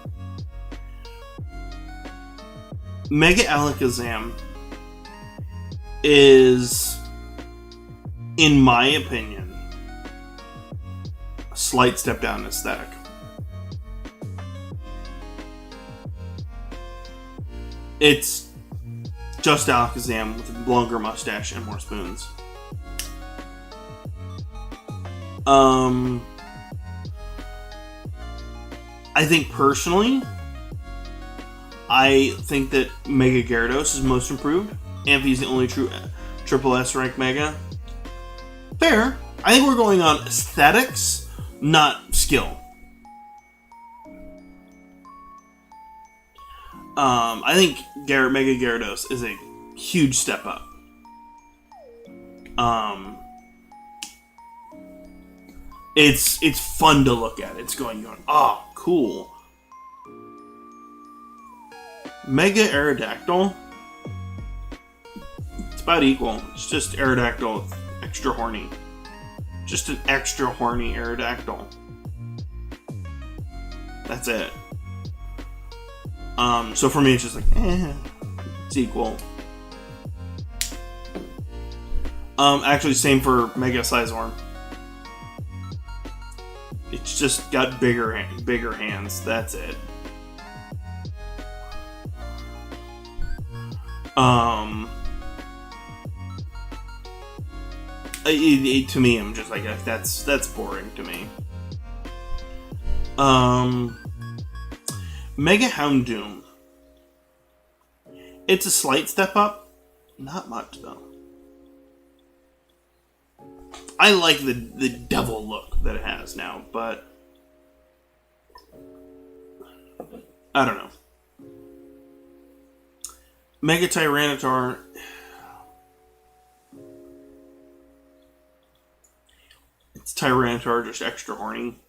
Mega Alakazam is, in my opinion, a slight step down in aesthetic. It's just Alakazam with a longer mustache and more spoons. I think personally, I think that Mega Gyarados is most improved. Amphi's the only true triple S rank Mega. Fair. I think we're going on aesthetics, not skill. I think Mega Gyarados is a huge step up. It's fun to look at. It's going, oh, cool. Mega Aerodactyl. It's about equal. It's just Aerodactyl, extra horny. Just an extra horny Aerodactyl. That's it. So for me, it's just like, it's equal. Actually, same for Mega Sizorm. It's just got bigger hands. That's it. To me, I'm just like, that's boring to me. Mega Houndoom. It's a slight step up. Not much, though. I like the devil look that it has now, but I don't know. Mega Tyranitar. It's Tyranitar, just extra horny.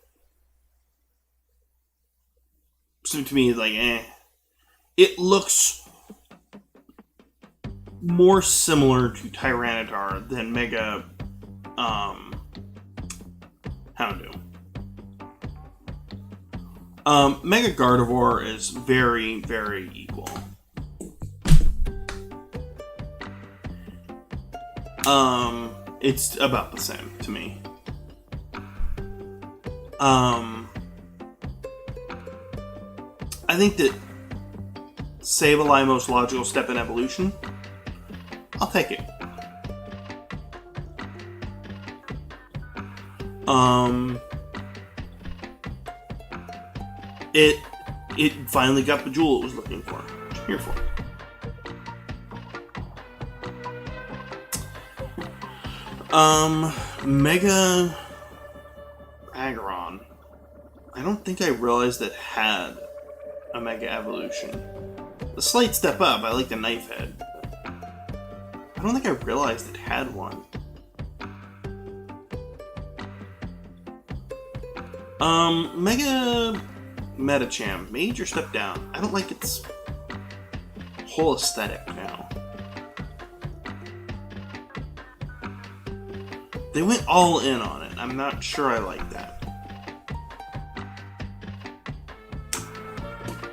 So to me, it's like, It looks more similar to Tyranitar than Mega Houndoom. Mega Gardevoir is very, very equal. It's about the same to me. I think that Sableye most logical step in evolution. I'll take it. It finally got the jewel it was looking for. Which I'm here for. Mega Aggron. I don't think I realized it had a Mega Evolution. A slight step up. I like the knife head. I don't think I realized it had one. Mega Metacham. Major step down. I don't like its whole aesthetic now. They went all in on it. I'm not sure I like that.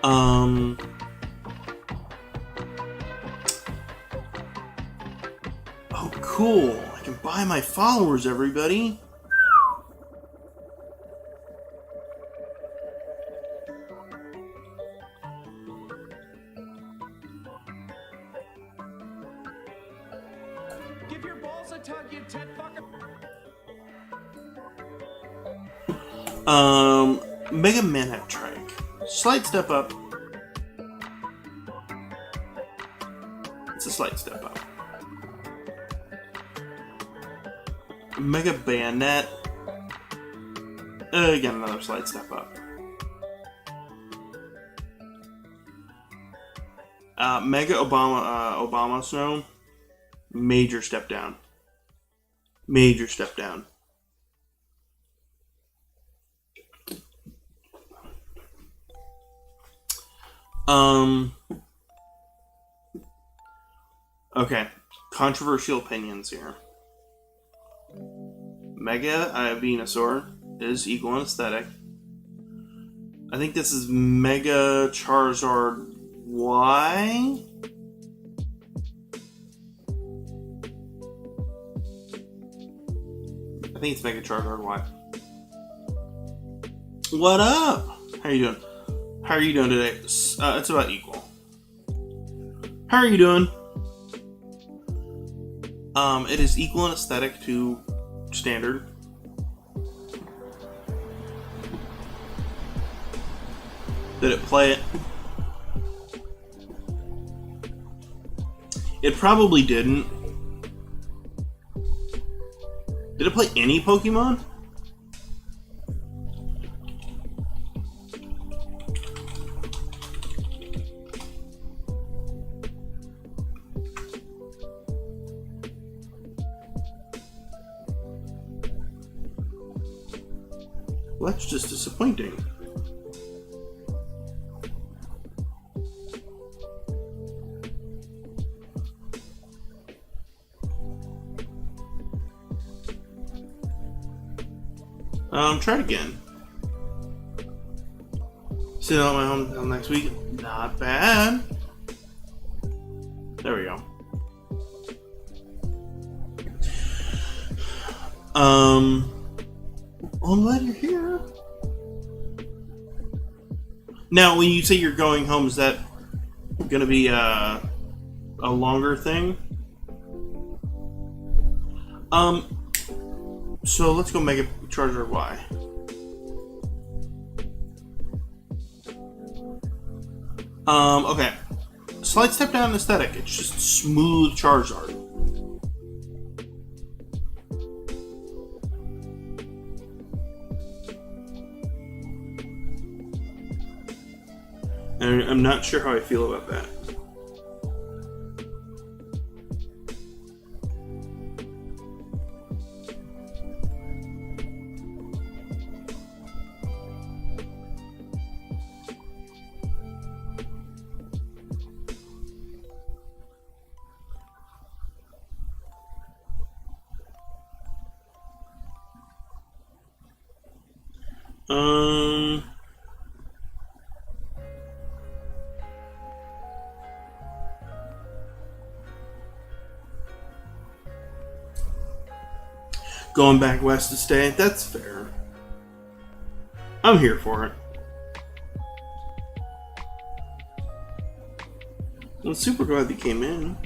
Oh, cool. I can buy my followers, everybody. Give your balls a tug, you tit fucker. Mega Manaptrike. Slight step up. It's a slight step up. Mega Bayonet. Again, another slight step up. Mega Obama Snow. Major step down. Major step down. Okay. Controversial opinions here. Mega Venusaur is equal in aesthetic. I think this is Mega Charizard Y. I think it's Mega Charizard Y. What up? How are you doing? How are you doing today? It's about equal. How are you doing? It is equal in aesthetic to standard. Did it play it? It probably didn't. Did it play any Pokemon? Well, that's just disappointing. Try it again. Sit out my home until next week. Not bad. There we go. I'm glad you're here. Now, when you say you're going home, is that gonna be a longer thing? So let's go Mega Charger Y. Okay. Slight step down in aesthetic. It's just smooth Charizard. And I'm not sure how I feel about that. Going back west to stay, that's fair. I'm here for it. I'm super glad they came in.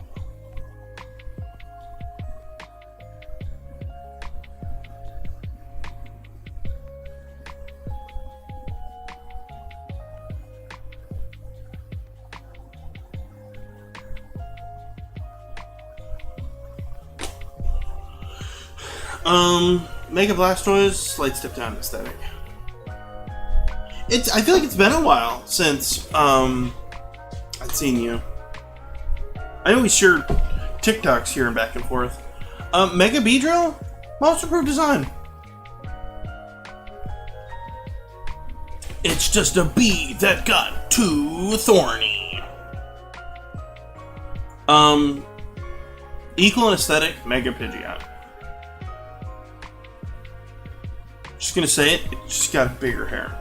Mega Blastoise, slight step down in aesthetic. I feel like it's been a while since I'd seen you. I know we share TikToks here and back and forth. Mega Beedrill, monster proof design. It's just a bee that got too thorny. Equal in aesthetic, Mega Pidgeot. Just gonna say it, it just got bigger hair.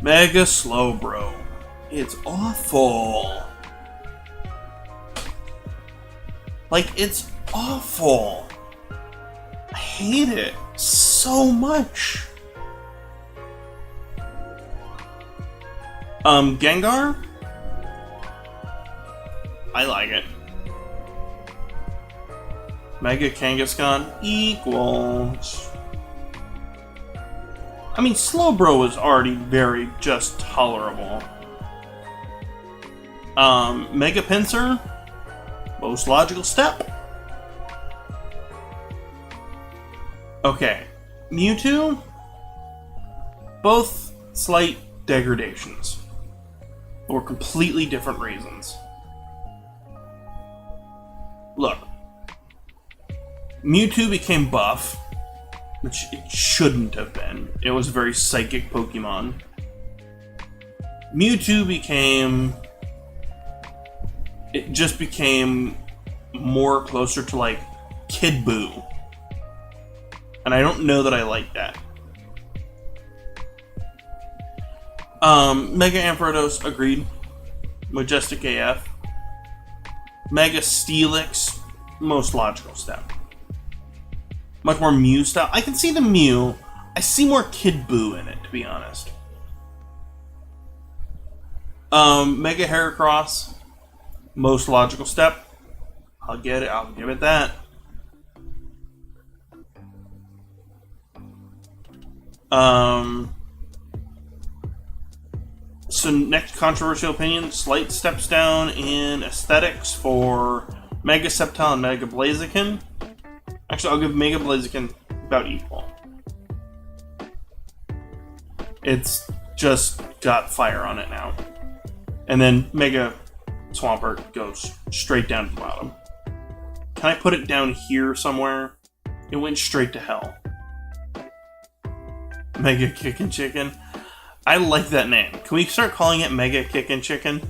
Mega Slowbro. It's awful. Like, it's awful. I hate it so much. Gengar? I like it. Mega Kangaskhan equals... I mean, Slowbro was already very just tolerable. Mega Pinsir, most logical step. Okay, Mewtwo, both slight degradations for completely different reasons. Look, Mewtwo became buff, which it shouldn't have been. It was a very psychic Pokemon. Mewtwo became... It just became more closer to, like, Kid Boo. And I don't know that I like that. Mega Ampharos, agreed. Majestic AF. Mega Steelix, most logical step. Much more Mew style. I can see the Mew. I see more Kid Boo in it, to be honest. Mega Heracross, most logical step. I'll get it. I'll give it that. So next controversial opinion, slight steps down in aesthetics for Mega Sceptile and Mega Blaziken. Actually, I'll give Mega Blaziken about equal. It's just got fire on it now. And then Mega Swampert goes straight down to the bottom. Can I put it down here somewhere? It went straight to hell. Mega Kickin' Chicken. I like that name. Can we start calling it Mega Kickin' Chicken?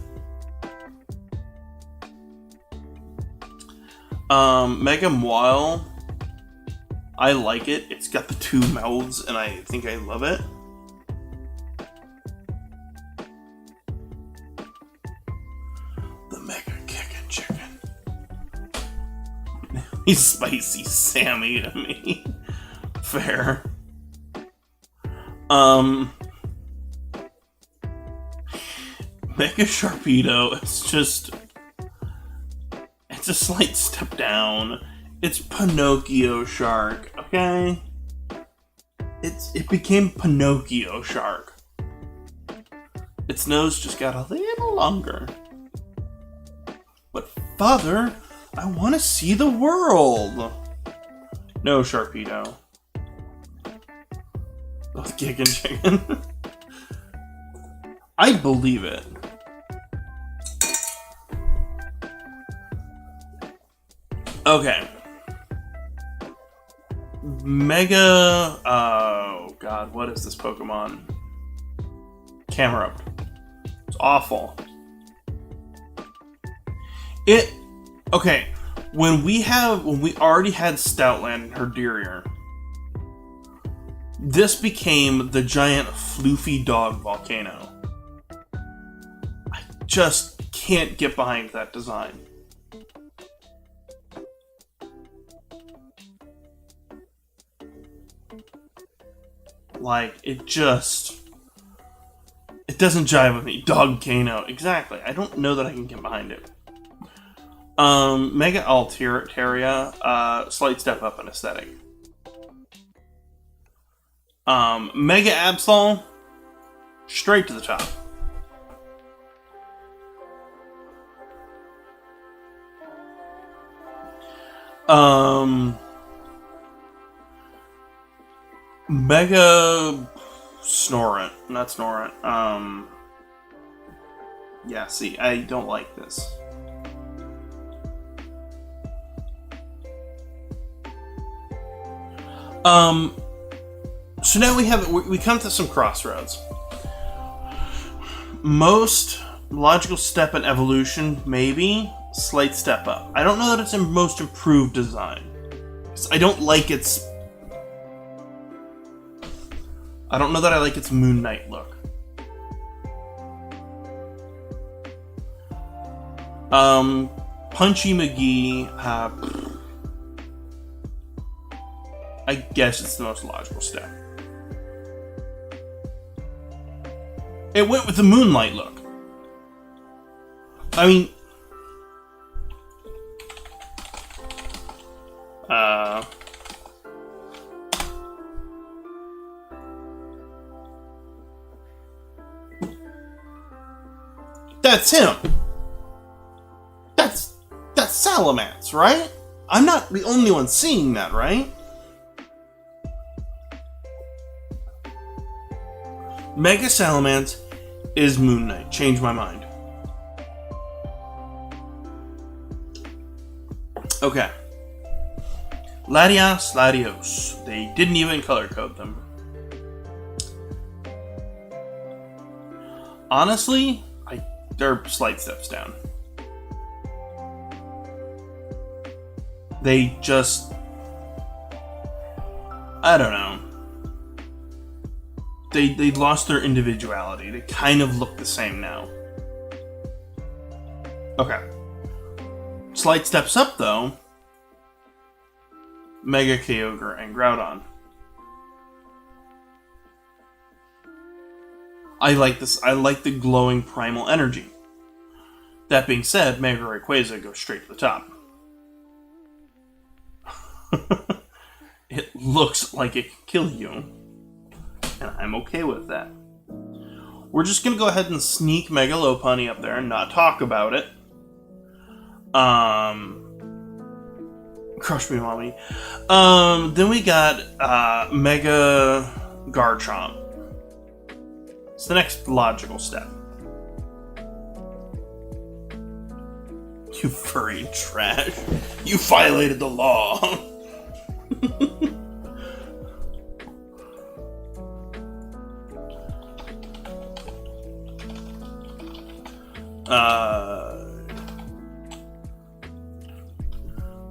Mega Mwail. I like it. It's got the two mouths, and I think I love it. The Mega Kickin' Chicken. He's spicy Sammy to me. Fair. Mega Sharpedo, it's a slight step down. It's Pinocchio Shark, okay? It became Pinocchio Shark. Its nose just got a little longer. But Father, I want to see the world. No, Sharpedo. Both Kickin' Chicken. I believe it. Okay. Mega... Oh, God. What is this Pokemon? Camerupt. It's awful. Okay. When we already had Stoutland and Herdier, this became the giant floofy dog volcano. I just can't get behind that design. Like, it doesn't jive with me. Dogcano. Exactly. I don't know that I can get behind it. Mega Altaria, slight step up in aesthetic. Mega Absol, straight to the top. Mega Snorunt, not Snorunt. Yeah, see, I don't like this. So now we come to some crossroads. Most logical step in evolution, maybe slight step up. I don't know that it's a most improved design. I don't know that I like its Moon Knight look. Punchy McGee, I guess it's the most logical step. It went with the Moonlight look. I mean... That's him! That's Salamence, right? I'm not the only one seeing that, right? Mega Salamence is Moon Knight. Change my mind. Okay. Latias, Latios. They didn't even color code them. Honestly, they're slight steps down. They just... I don't know. They lost their individuality. They kind of look the same now. Okay. Slight steps up, though. Mega Kyogre and Groudon. I like this. I like the glowing primal energy. That being said, Mega Rayquaza goes straight to the top. It looks like it can kill you. And I'm okay with that. We're just going to go ahead and sneak Mega Lopunny up there and not talk about it. Crush me, mommy. Then we got Mega Garchomp. It's the next logical step. You furry trash. You violated the law.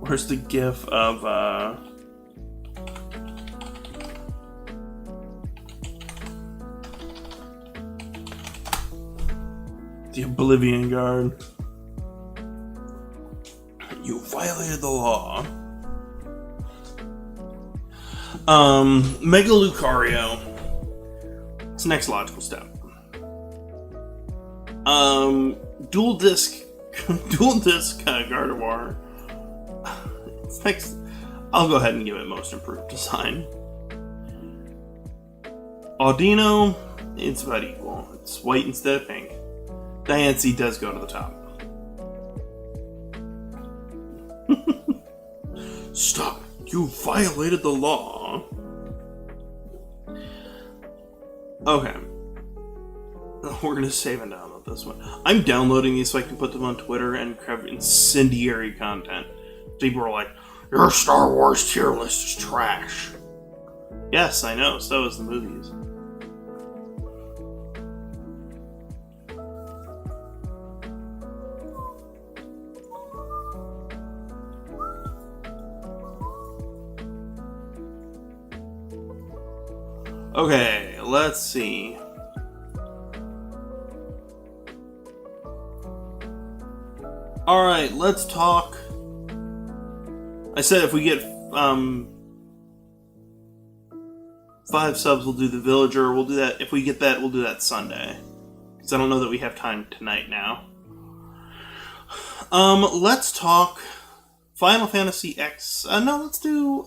Where's the gif of the Oblivion Guard? You violated the law. Mega Lucario. It's the next logical step. Dual disc Gardevoir. It's next. I'll go ahead and give it most improved design. Audino, it's about equal. It's white instead of pink. DerrickGnC does go to the top. Stop! You violated the law. Okay. We're gonna save and download this one. I'm downloading these so I can put them on Twitter and have incendiary content. People are like, your Star Wars tier list is trash. Yes, I know, so is the movies. Okay, let's see. Alright, let's talk. I said if we get 5 subs, we'll do the Villager. We'll do that. If we get that, we'll do that Sunday. Because I don't know that we have time tonight now. Let's talk Final Fantasy X. No, let's do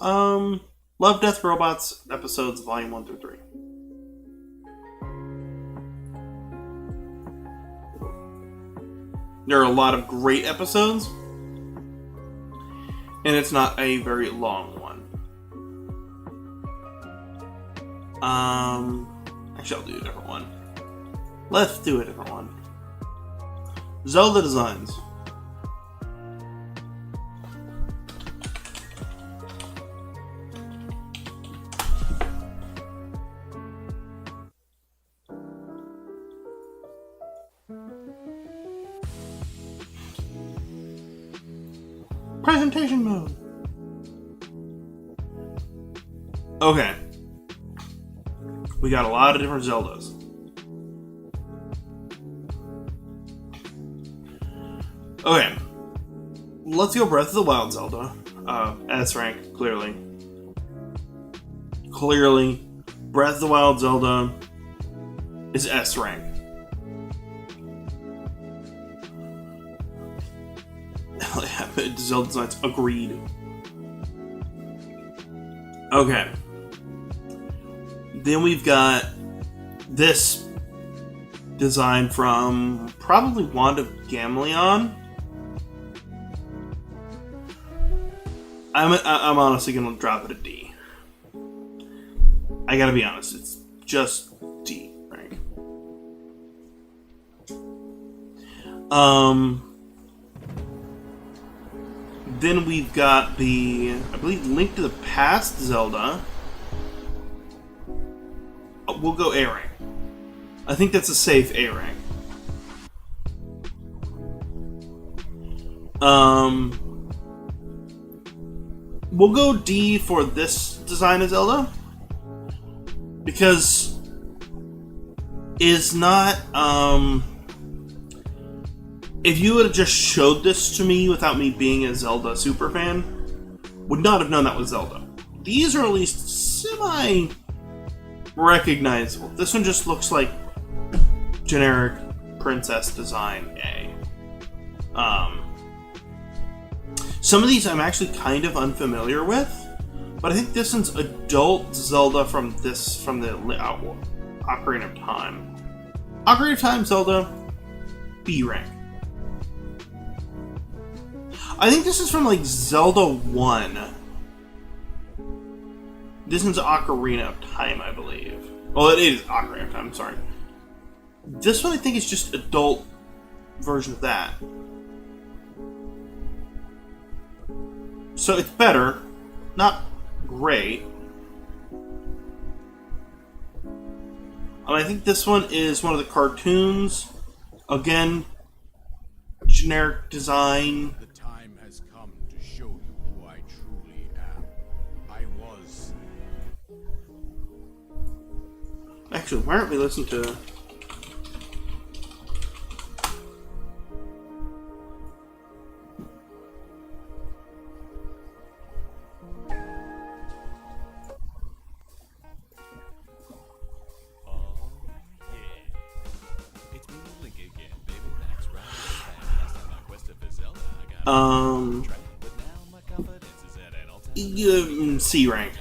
Love, Death, Robots episodes volume 1 through 3. There are a lot of great episodes, and it's not a very long one. Actually, I'll do a different one. Let's do a different one. Zelda designs. Presentation mode. Okay. We got a lot of different Zeldas. Okay. Let's go Breath of the Wild Zelda. S rank, clearly. Clearly. Breath of the Wild Zelda is S rank. Zelda designs, agreed. Okay. Then we've got this design from probably Wand of Gameleon. I'm honestly gonna drop it a D. I gotta be honest, it's just D, right? Then we've got the, I believe, Link to the Past Zelda. We'll go A rank. I think that's a safe A rank. We'll go D for this design of Zelda, because it's not, if you would have just showed this to me without me being a Zelda superfan, would not have known that was Zelda. These are at least semi-recognizable. This one just looks like generic princess design A. Some of these I'm actually kind of unfamiliar with, But I think this one's adult Zelda from the Ocarina of Time. Ocarina of Time Zelda, B rank. I think this is from like Zelda 1. This one's Ocarina of Time, I believe. Well, it is Ocarina of Time, sorry. This one I think is just adult version of that. So it's better. Not great. I think this one is one of the cartoons. Again, generic design. The time has come to show you who I truly am. I was. Actually, why aren't we listening to... C rank.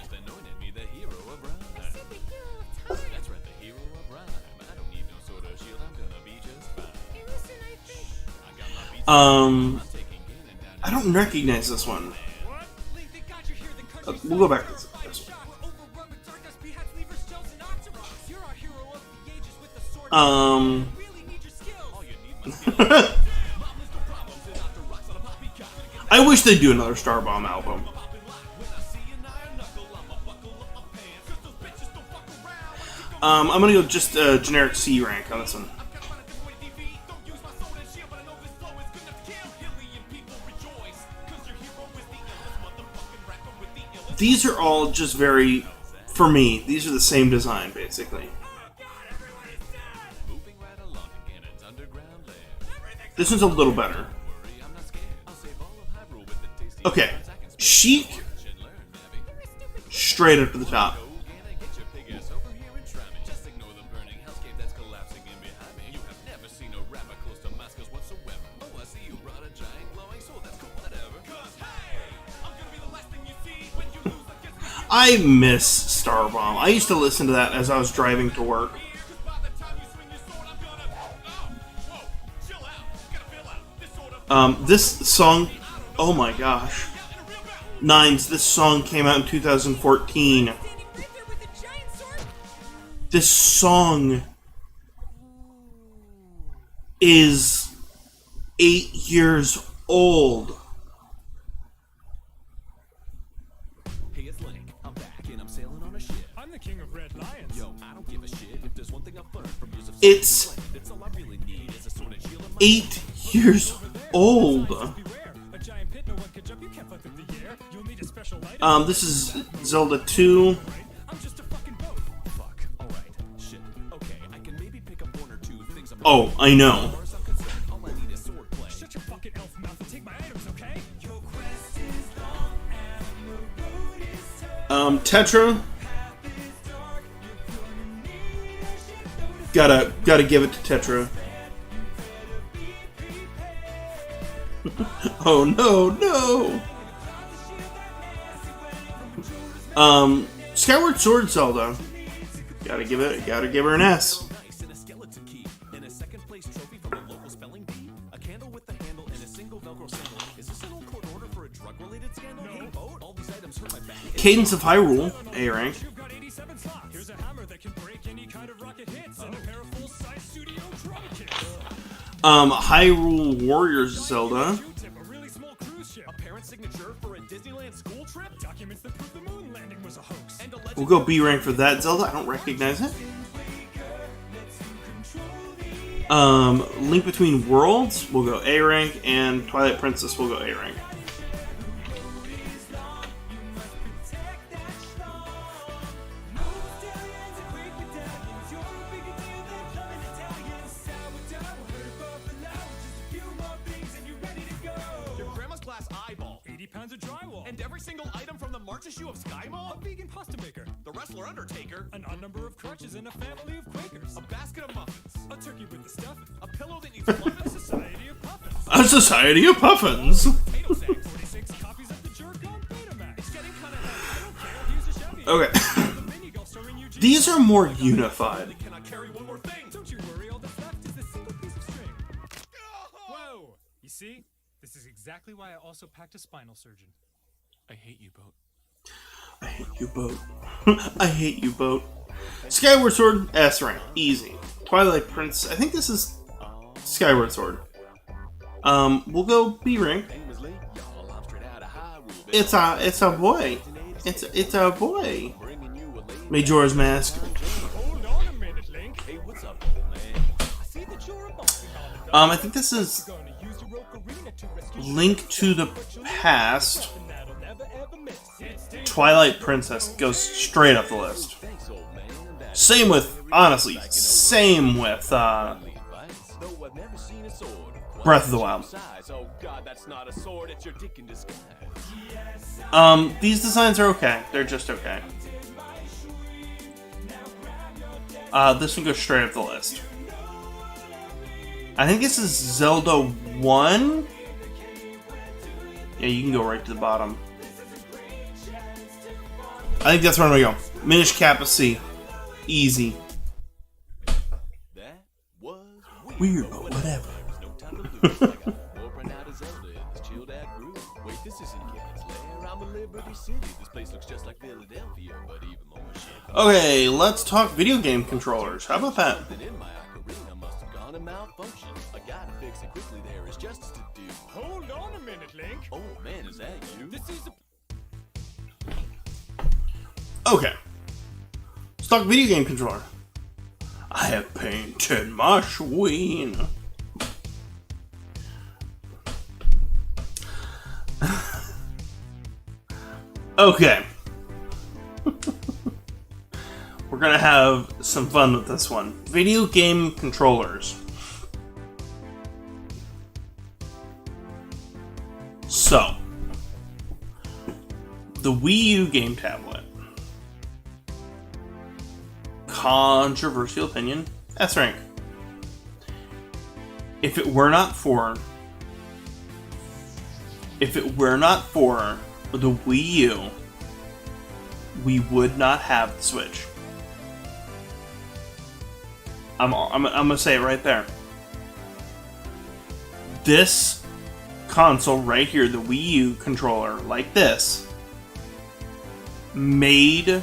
I don't recognize this one. We'll go back to this one. I wish they'd do another Star Bomb album. I'm gonna go just generic C rank on this one. These are all just very, for me, these are the same design basically. This one's a little better. Okay, Sheik, straight up to the top. I miss Star Bomb. I used to listen to that as I was driving to work. This song, oh my gosh. Nines, this song came out in 2014. This song is 8 years old. Hey, it's Link. I'm back and I'm sailing on a ship. I'm the king of red lions. Yo, I don't give a shit if there's one thing I've learned from years of It's that's all I really need is a sword and shield. 8 years old. This is Zelda 2. Oh, I know. Tetra. Gotta give it to Tetra. Oh no! Skyward Sword Zelda. Gotta give her an S. Cadence of Hyrule, A rank. Hyrule Warriors Zelda. We'll go B rank for that Zelda. I don't recognize it. Link Between Worlds, we'll go A rank, and Twilight Princess will go A rank. Pounds of drywall. And every single item from the March issue of Sky Mall? A vegan pasta maker. The wrestler Undertaker. An odd number of crutches and a family of Quakers. A basket of muffins. A turkey with the stuffing. A pillow that needs love. A society of puffins. A society of puffins. Potato sack, 46 copies of the Jerk on Betamax. It's getting kind of heavy. I don't care. Okay. These are more unified. Cannot carry one more thing. Don't you worry, all that's left is this single piece of string. Whoa! You see? This is exactly why I also packed a spinal surgeon. I hate you, Boat. I hate you, Boat. I hate you, Boat. Skyward Sword, S rank. Easy. Twilight Prince, I think this is Skyward Sword. We'll go B rank. It's a boy. It's a boy. Majora's Mask. Hold on a minute, Link. Hey, what's up, man? I see that you're a boxing I think this is gonna use your Ocarina to rescue Link to the Past. and that'll never ever miss. Twilight Princess goes straight up the list. Same with, honestly, same with Breath of the Wild. Oh God, that's not a sword, it's your dick in disguise. These designs are okay. They're just okay. This one goes straight up the list. I think this is Zelda 1. Yeah, you can go right to the bottom. I think that's where I'm gonna go. Minish Kappa C. Easy. That was Weird, but whatever. no time to lose. I got more print out of Zelda in this chilled out groove. Wait, this isn't Cat's Lair. I'm in Liberty City. This place looks just like Philadelphia, but even more shit. Okay, let's talk video game controllers. How about that? Something in my ocarina must have gone and malfunctioned. I gotta fix it quickly. There is justice to do. Hold on a minute, Link. Oh man, is that you? This is a Okay. Stock video game controller. I have painted my Schween. Okay. We're gonna have some fun with this one. Video game controllers. So, the Wii U game tablet. Controversial opinion. S rank. If it were not for the Wii U, we would not have the Switch. I'm gonna say it right there. This console right here, the Wii U controller, like this, made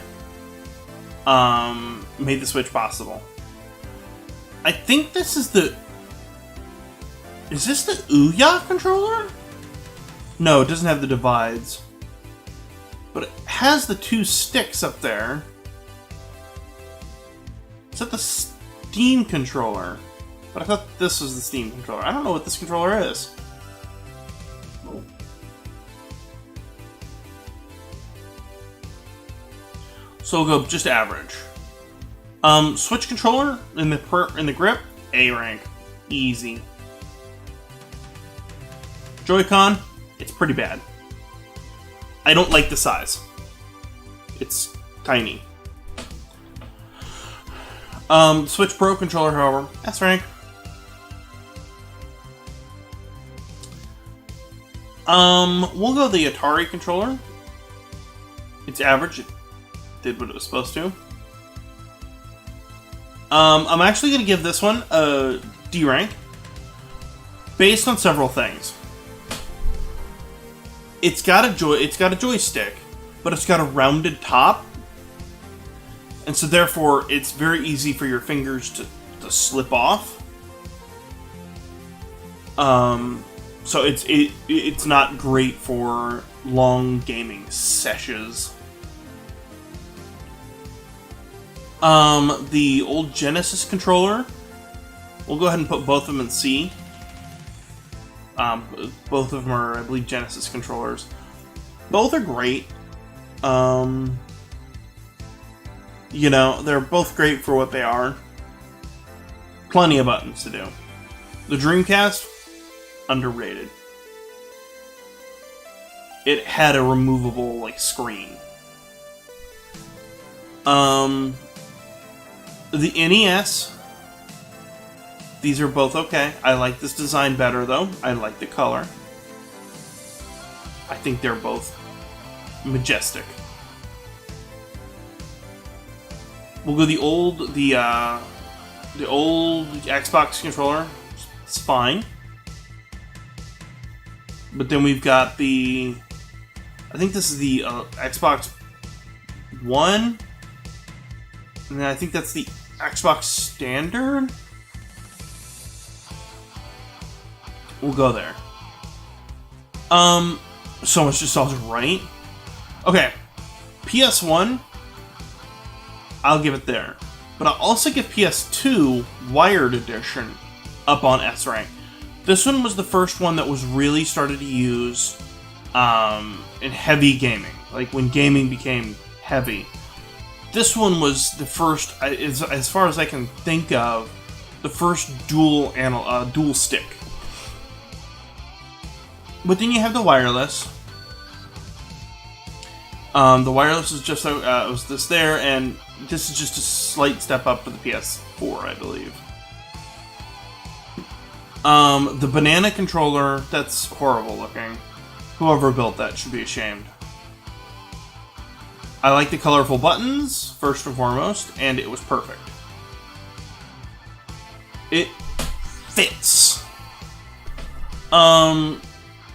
the Switch possible. I think this is the... Is this the Ouya controller? No, it doesn't have the divides. But it has the two sticks up there. Is that the Steam controller? But I thought this was the Steam controller. I don't know what this controller is. So we'll go just average. Switch controller in the grip, A rank, easy. Joy-Con, it's pretty bad. I don't like the size. It's tiny. Switch Pro controller, however, S rank. We'll go the Atari controller. It's average. It did what it was supposed to. I'm actually going to give this one a D rank based on several things. It's got a joystick, but it's got a rounded top, and so therefore it's very easy for your fingers to slip off. So it's not great for long gaming sessions. The old Genesis controller, we'll go ahead and put both of them in C. Both of them are, I believe, Genesis controllers. Both are great. You know, they're both great for what they are. Plenty of buttons to do. The Dreamcast, underrated. It had a removable, screen. The NES, these are both okay. I like this design better, though. I like the color. I think they're both majestic. We'll go the old Xbox controller. It's fine. But then we've got the, I think this is the Xbox One, and then I think that's the Xbox Standard. We'll go there. So much nostalgia, right? Okay, PS1, I'll give it there. But I'll also give PS2 Wired Edition up on S rank. This one was the first one that was really started to use in heavy gaming, like when gaming became heavy. This one was the first, as far as I can think of, the first dual stick. But then you have the wireless. The wireless is just was this there, and this is just a slight step up for the PS4, I believe. The banana controller, that's horrible looking. Whoever built that should be ashamed. I like the colorful buttons, first and foremost, and it was perfect. It fits. I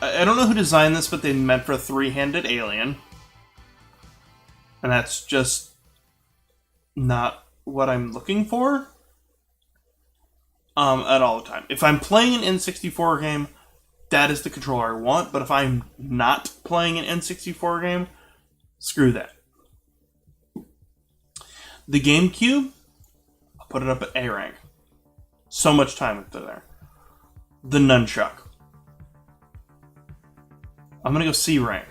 don't know who designed this, but they meant for a three-handed alien. And that's just not what I'm looking for at all the time. If I'm playing an N64 game, that is the controller I want. But if I'm not playing an N64 game, screw that. The GameCube, I'll put it up at A rank. So much time into there. The nunchuck, I'm gonna go C rank.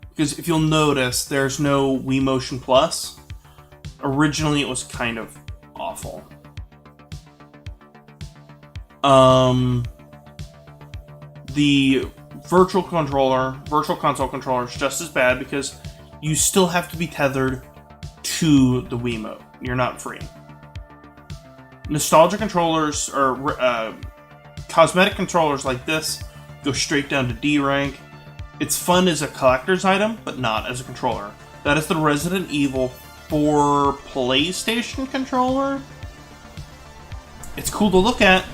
Because if you'll notice, there's no Wii Motion Plus. Originally, it was kind of awful. The Virtual Console controller is just as bad because you still have to be tethered to the Wiimote. You're not free. Nostalgia controllers, or cosmetic controllers like this, go straight down to D rank. It's fun as a collector's item, but not as a controller. That is the Resident Evil 4 PlayStation controller. It's cool to look at.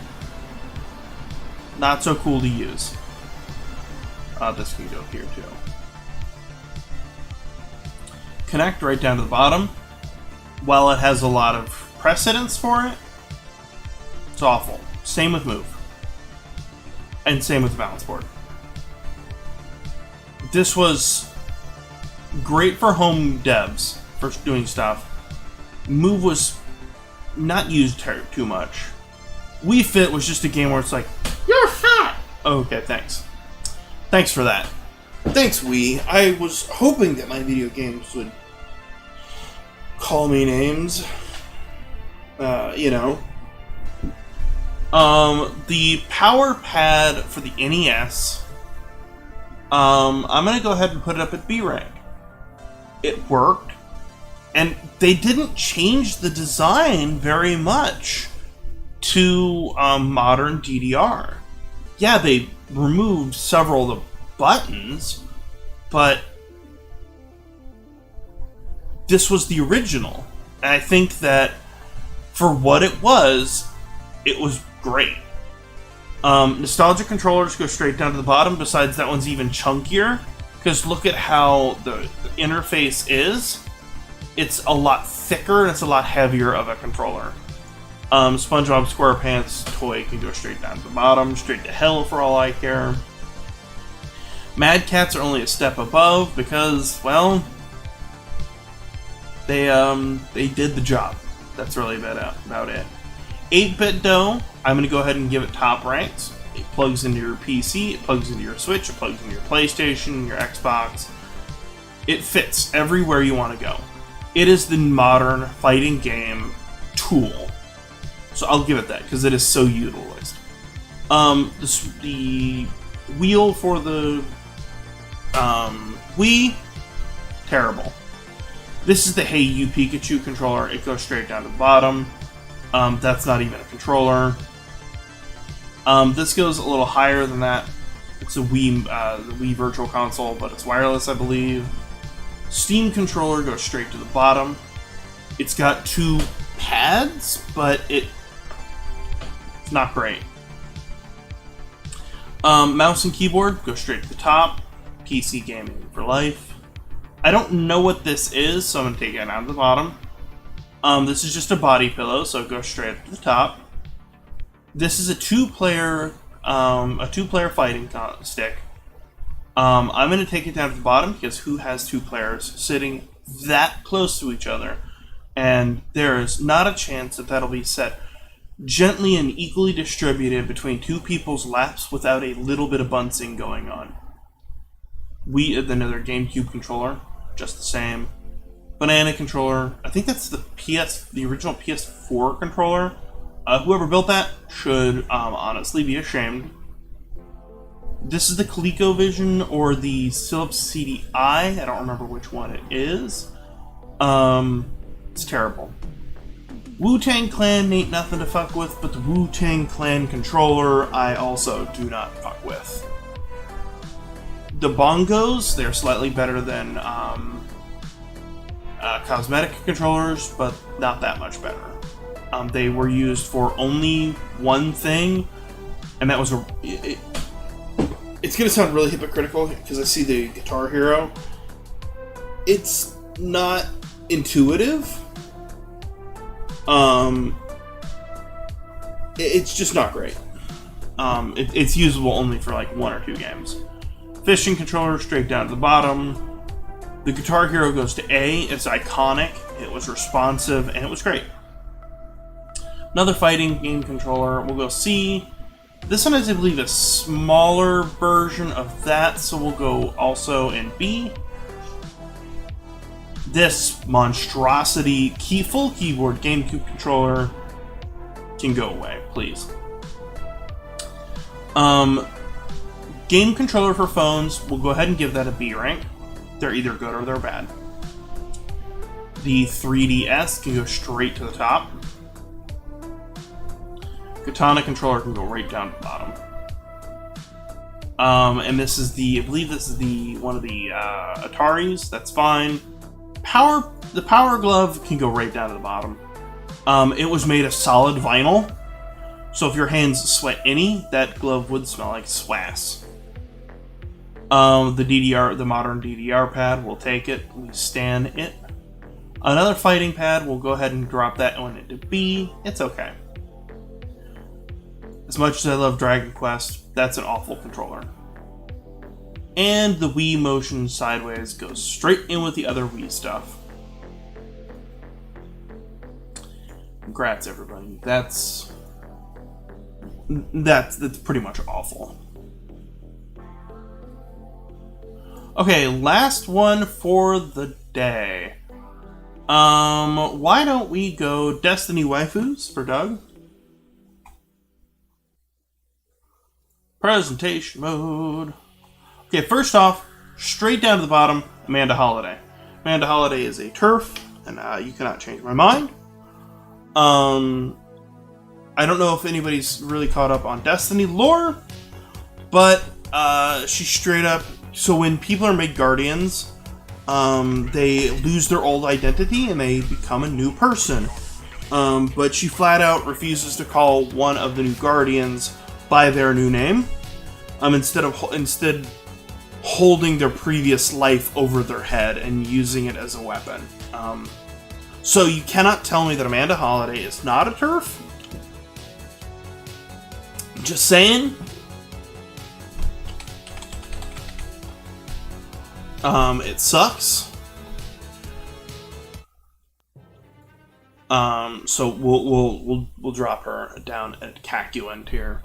Not so cool to use. This can go here too. Connect right down to the bottom. While it has a lot of precedence for it, it's awful. Same with Move. And same with the balance board. This was great for home devs, for doing stuff. Move was not used too much. Wii Fit was just a game where it's like, you're fat! Okay, thanks. Thanks for that. Thanks, Wii. I was hoping that my video games would call me names. You know. The power pad for the NES, I'm going to go ahead and put it up at B rank. It worked, and they didn't change the design very much to modern DDR. Yeah, they removed several of the buttons, but this was the original. And I think that for what it was great. Nostalgia controllers go straight down to the bottom. Besides, that one's even chunkier. Because look at how the interface is. It's a lot thicker and it's a lot heavier of a controller. SpongeBob SquarePants toy can go straight down to the bottom, straight to hell for all I care. Mad Cats are only a step above because, well, they did the job. That's really about it. 8-Bit Dough, I'm going to go ahead and give it top ranks. It plugs into your PC, it plugs into your Switch, it plugs into your PlayStation, your Xbox. It fits everywhere you want to go. It is the modern fighting game tool. So I'll give it that, because it is so utilized. The wheel for the Wii, terrible. This is the Hey You Pikachu controller. It goes straight down to the bottom. That's not even a controller. This goes a little higher than that. It's a Wii, the Wii Virtual Console, but it's wireless, I believe. Steam controller goes straight to the bottom. It's got 2 pads, but it's not great. Mouse and keyboard, go straight to the top. PC gaming for life. I don't know what this is, so I'm going to take it out of the bottom. This is just a body pillow, so go straight up to the top. This is a 2-player fighting stick. I'm going to take it down to the bottom because who has 2 players sitting that close to each other? And there is not a chance that that'll be set gently and equally distributed between 2 people's laps without a little bit of bouncing going on. Another GameCube controller, just the same. Banana controller. I think that's the original PS4 controller. Whoever built that should honestly be ashamed. This is the ColecoVision or the Philips CDI. I don't remember which one it is. It's terrible. Wu-Tang Clan ain't nothing to fuck with, but the Wu-Tang Clan controller I also do not fuck with. The bongos, they're slightly better than cosmetic controllers, but not that much better. They were used for only one thing, and that was it's going to sound really hypocritical because I see the Guitar Hero. It's not intuitive. It's just not great. It's usable only for like 1 or 2 games. Fishing controller straight down to the bottom. The Guitar Hero goes to A. It's iconic. It was responsive, and it was great. Another fighting game controller. We'll go C. This one is, I believe, a smaller version of that, so we'll go also in B. This monstrosity full keyboard GameCube controller can go away, please. Game controller for phones, we'll go ahead and give that a B rank. They're either good or they're bad. The 3DS can go straight to the top. Katana controller can go right down to the bottom. And this is I believe this is one of the Ataris. That's fine. The Power Glove can go right down to the bottom. It was made of solid vinyl, so if your hands sweat any, that glove would smell like swass. The modern DDR pad, we'll take it. We stand it. Another fighting pad, we'll go ahead and drop that one into B. It's okay. As much as I love Dragon Quest, that's an awful controller. And the Wii Motion Sideways goes straight in with the other Wii stuff. Congrats, everybody. That's pretty much awful. Okay, last one for the day. Why don't we go Destiny waifus for Doug? Presentation mode. Okay, first off, straight down to the bottom, Amanda Holiday. Amanda Holiday is a TERF, and you cannot change my mind. I don't know if anybody's really caught up on Destiny lore, but she's straight up. So when people are made guardians, they lose their old identity and they become a new person. But she flat out refuses to call one of the new guardians by their new name. Instead holding their previous life over their head and using it as a weapon. So you cannot tell me that Amanda Holiday is not a TERF. Just saying. It sucks. So we'll drop her down at Cacuant here.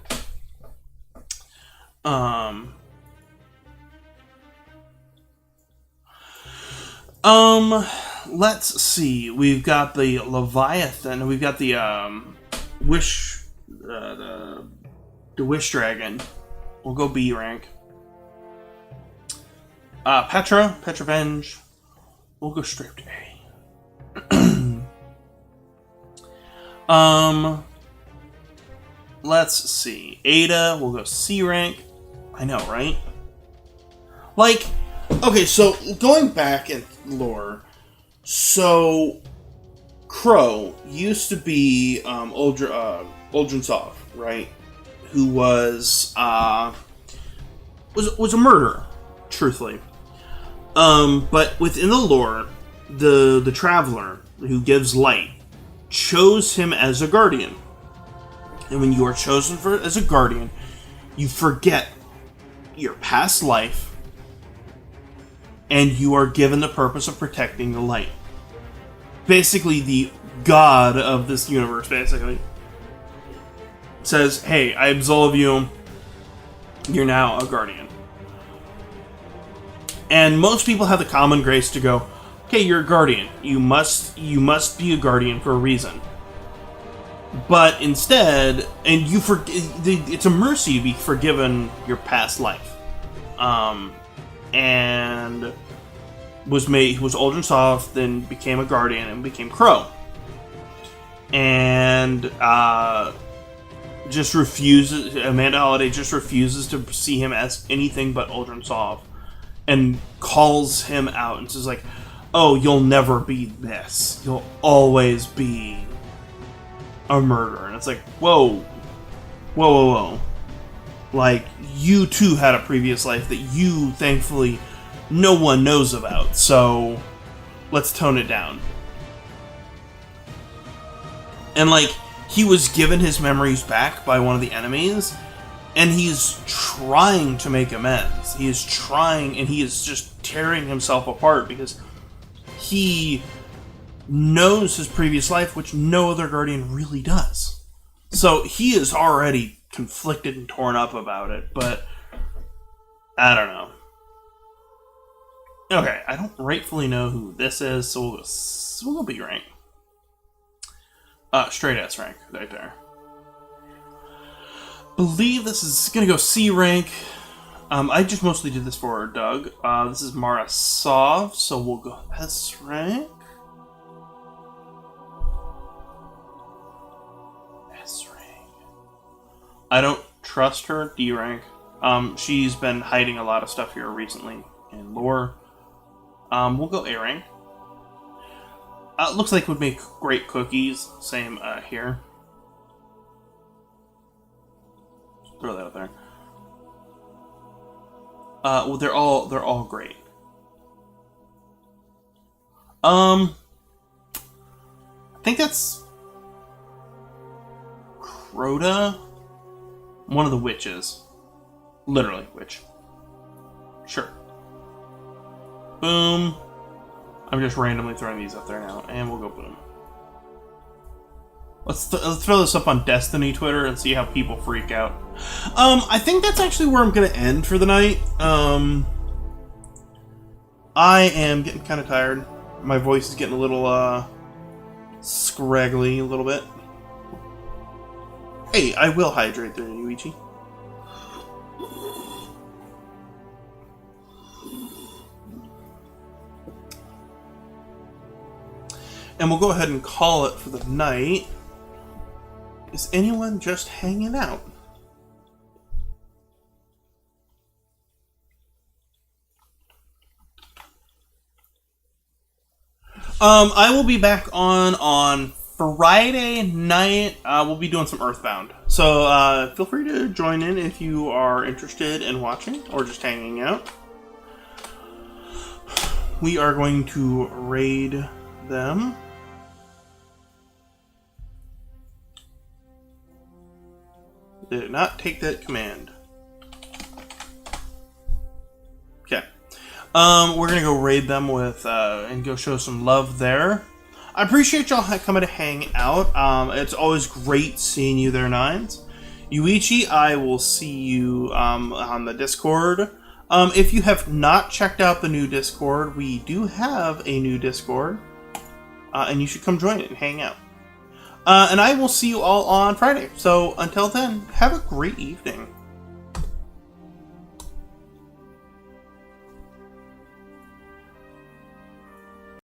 Let's see. We've got the Leviathan. We've got the Wish Dragon. We'll go B rank. Petravenge. We'll go straight to A. Let's see. Ada, we'll go C rank. I know, right? Like, okay, so going back in lore, so Crow used to be Oldrinsov, right? Who was a murderer, truthfully. But within the lore, the Traveler who gives light chose him as a guardian. And when you are chosen as a guardian, you forget your past life, and you are given the purpose of protecting the light. Basically, the god of this universe, basically, says, hey, I absolve you. You're now a guardian. And most people have the common grace to go, okay, you're a guardian. You must be a guardian for a reason. But instead, and it's a mercy to be forgiven your past life. And he was Oldrinsov, then became a guardian and became Crow. And Amanda Holiday just refuses to see him as anything but Oldrinsov, and calls him out and says like, oh, you'll never be this. You'll always be a murderer. And it's like, whoa. Like, you too had a previous life that you, thankfully, no one knows about. So, let's tone it down. And like, he was given his memories back by one of the enemies, and he's trying to make amends. He is trying, and he is just tearing himself apart because he knows his previous life, which no other guardian really does. So he is already conflicted and torn up about it, but I don't know. Okay, I don't rightfully know who this is, so we'll go B rank. Straight S rank, right there. Believe this is gonna go C rank. I just mostly did this for Doug. This is Marasov, so we'll go S rank. S rank. I don't trust her. D rank. She's been hiding a lot of stuff here recently in lore. We'll go A rank. Looks like would make great cookies. Same here. Just throw that out there. Well, they're all great. I think that's Crota, one of the witches. Literally, witch. Sure. Boom. I'm just randomly throwing these up there now, and we'll go boom. Let's throw this up on Destiny Twitter and see how people freak out. I think that's actually where I'm going to end for the night. I am getting kind of tired. My voice is getting a little scraggly a little bit. Hey, I will hydrate there, Yuichi. And we'll go ahead and call it for the night. Is anyone just hanging out? I will be back on Friday night. We'll be doing some Earthbound. So feel free to join in if you are interested in watching or just hanging out. We are going to raid them. Did not take that command. Okay. We're gonna go raid them with and go show some love there. I appreciate y'all coming to hang out. It's always great seeing you there, Nines. Yuichi, I will see you on the Discord. If you have not checked out the new Discord, we do have a new Discord. And you should come join it and hang out. And I will see you all on Friday. So until then, have a great evening.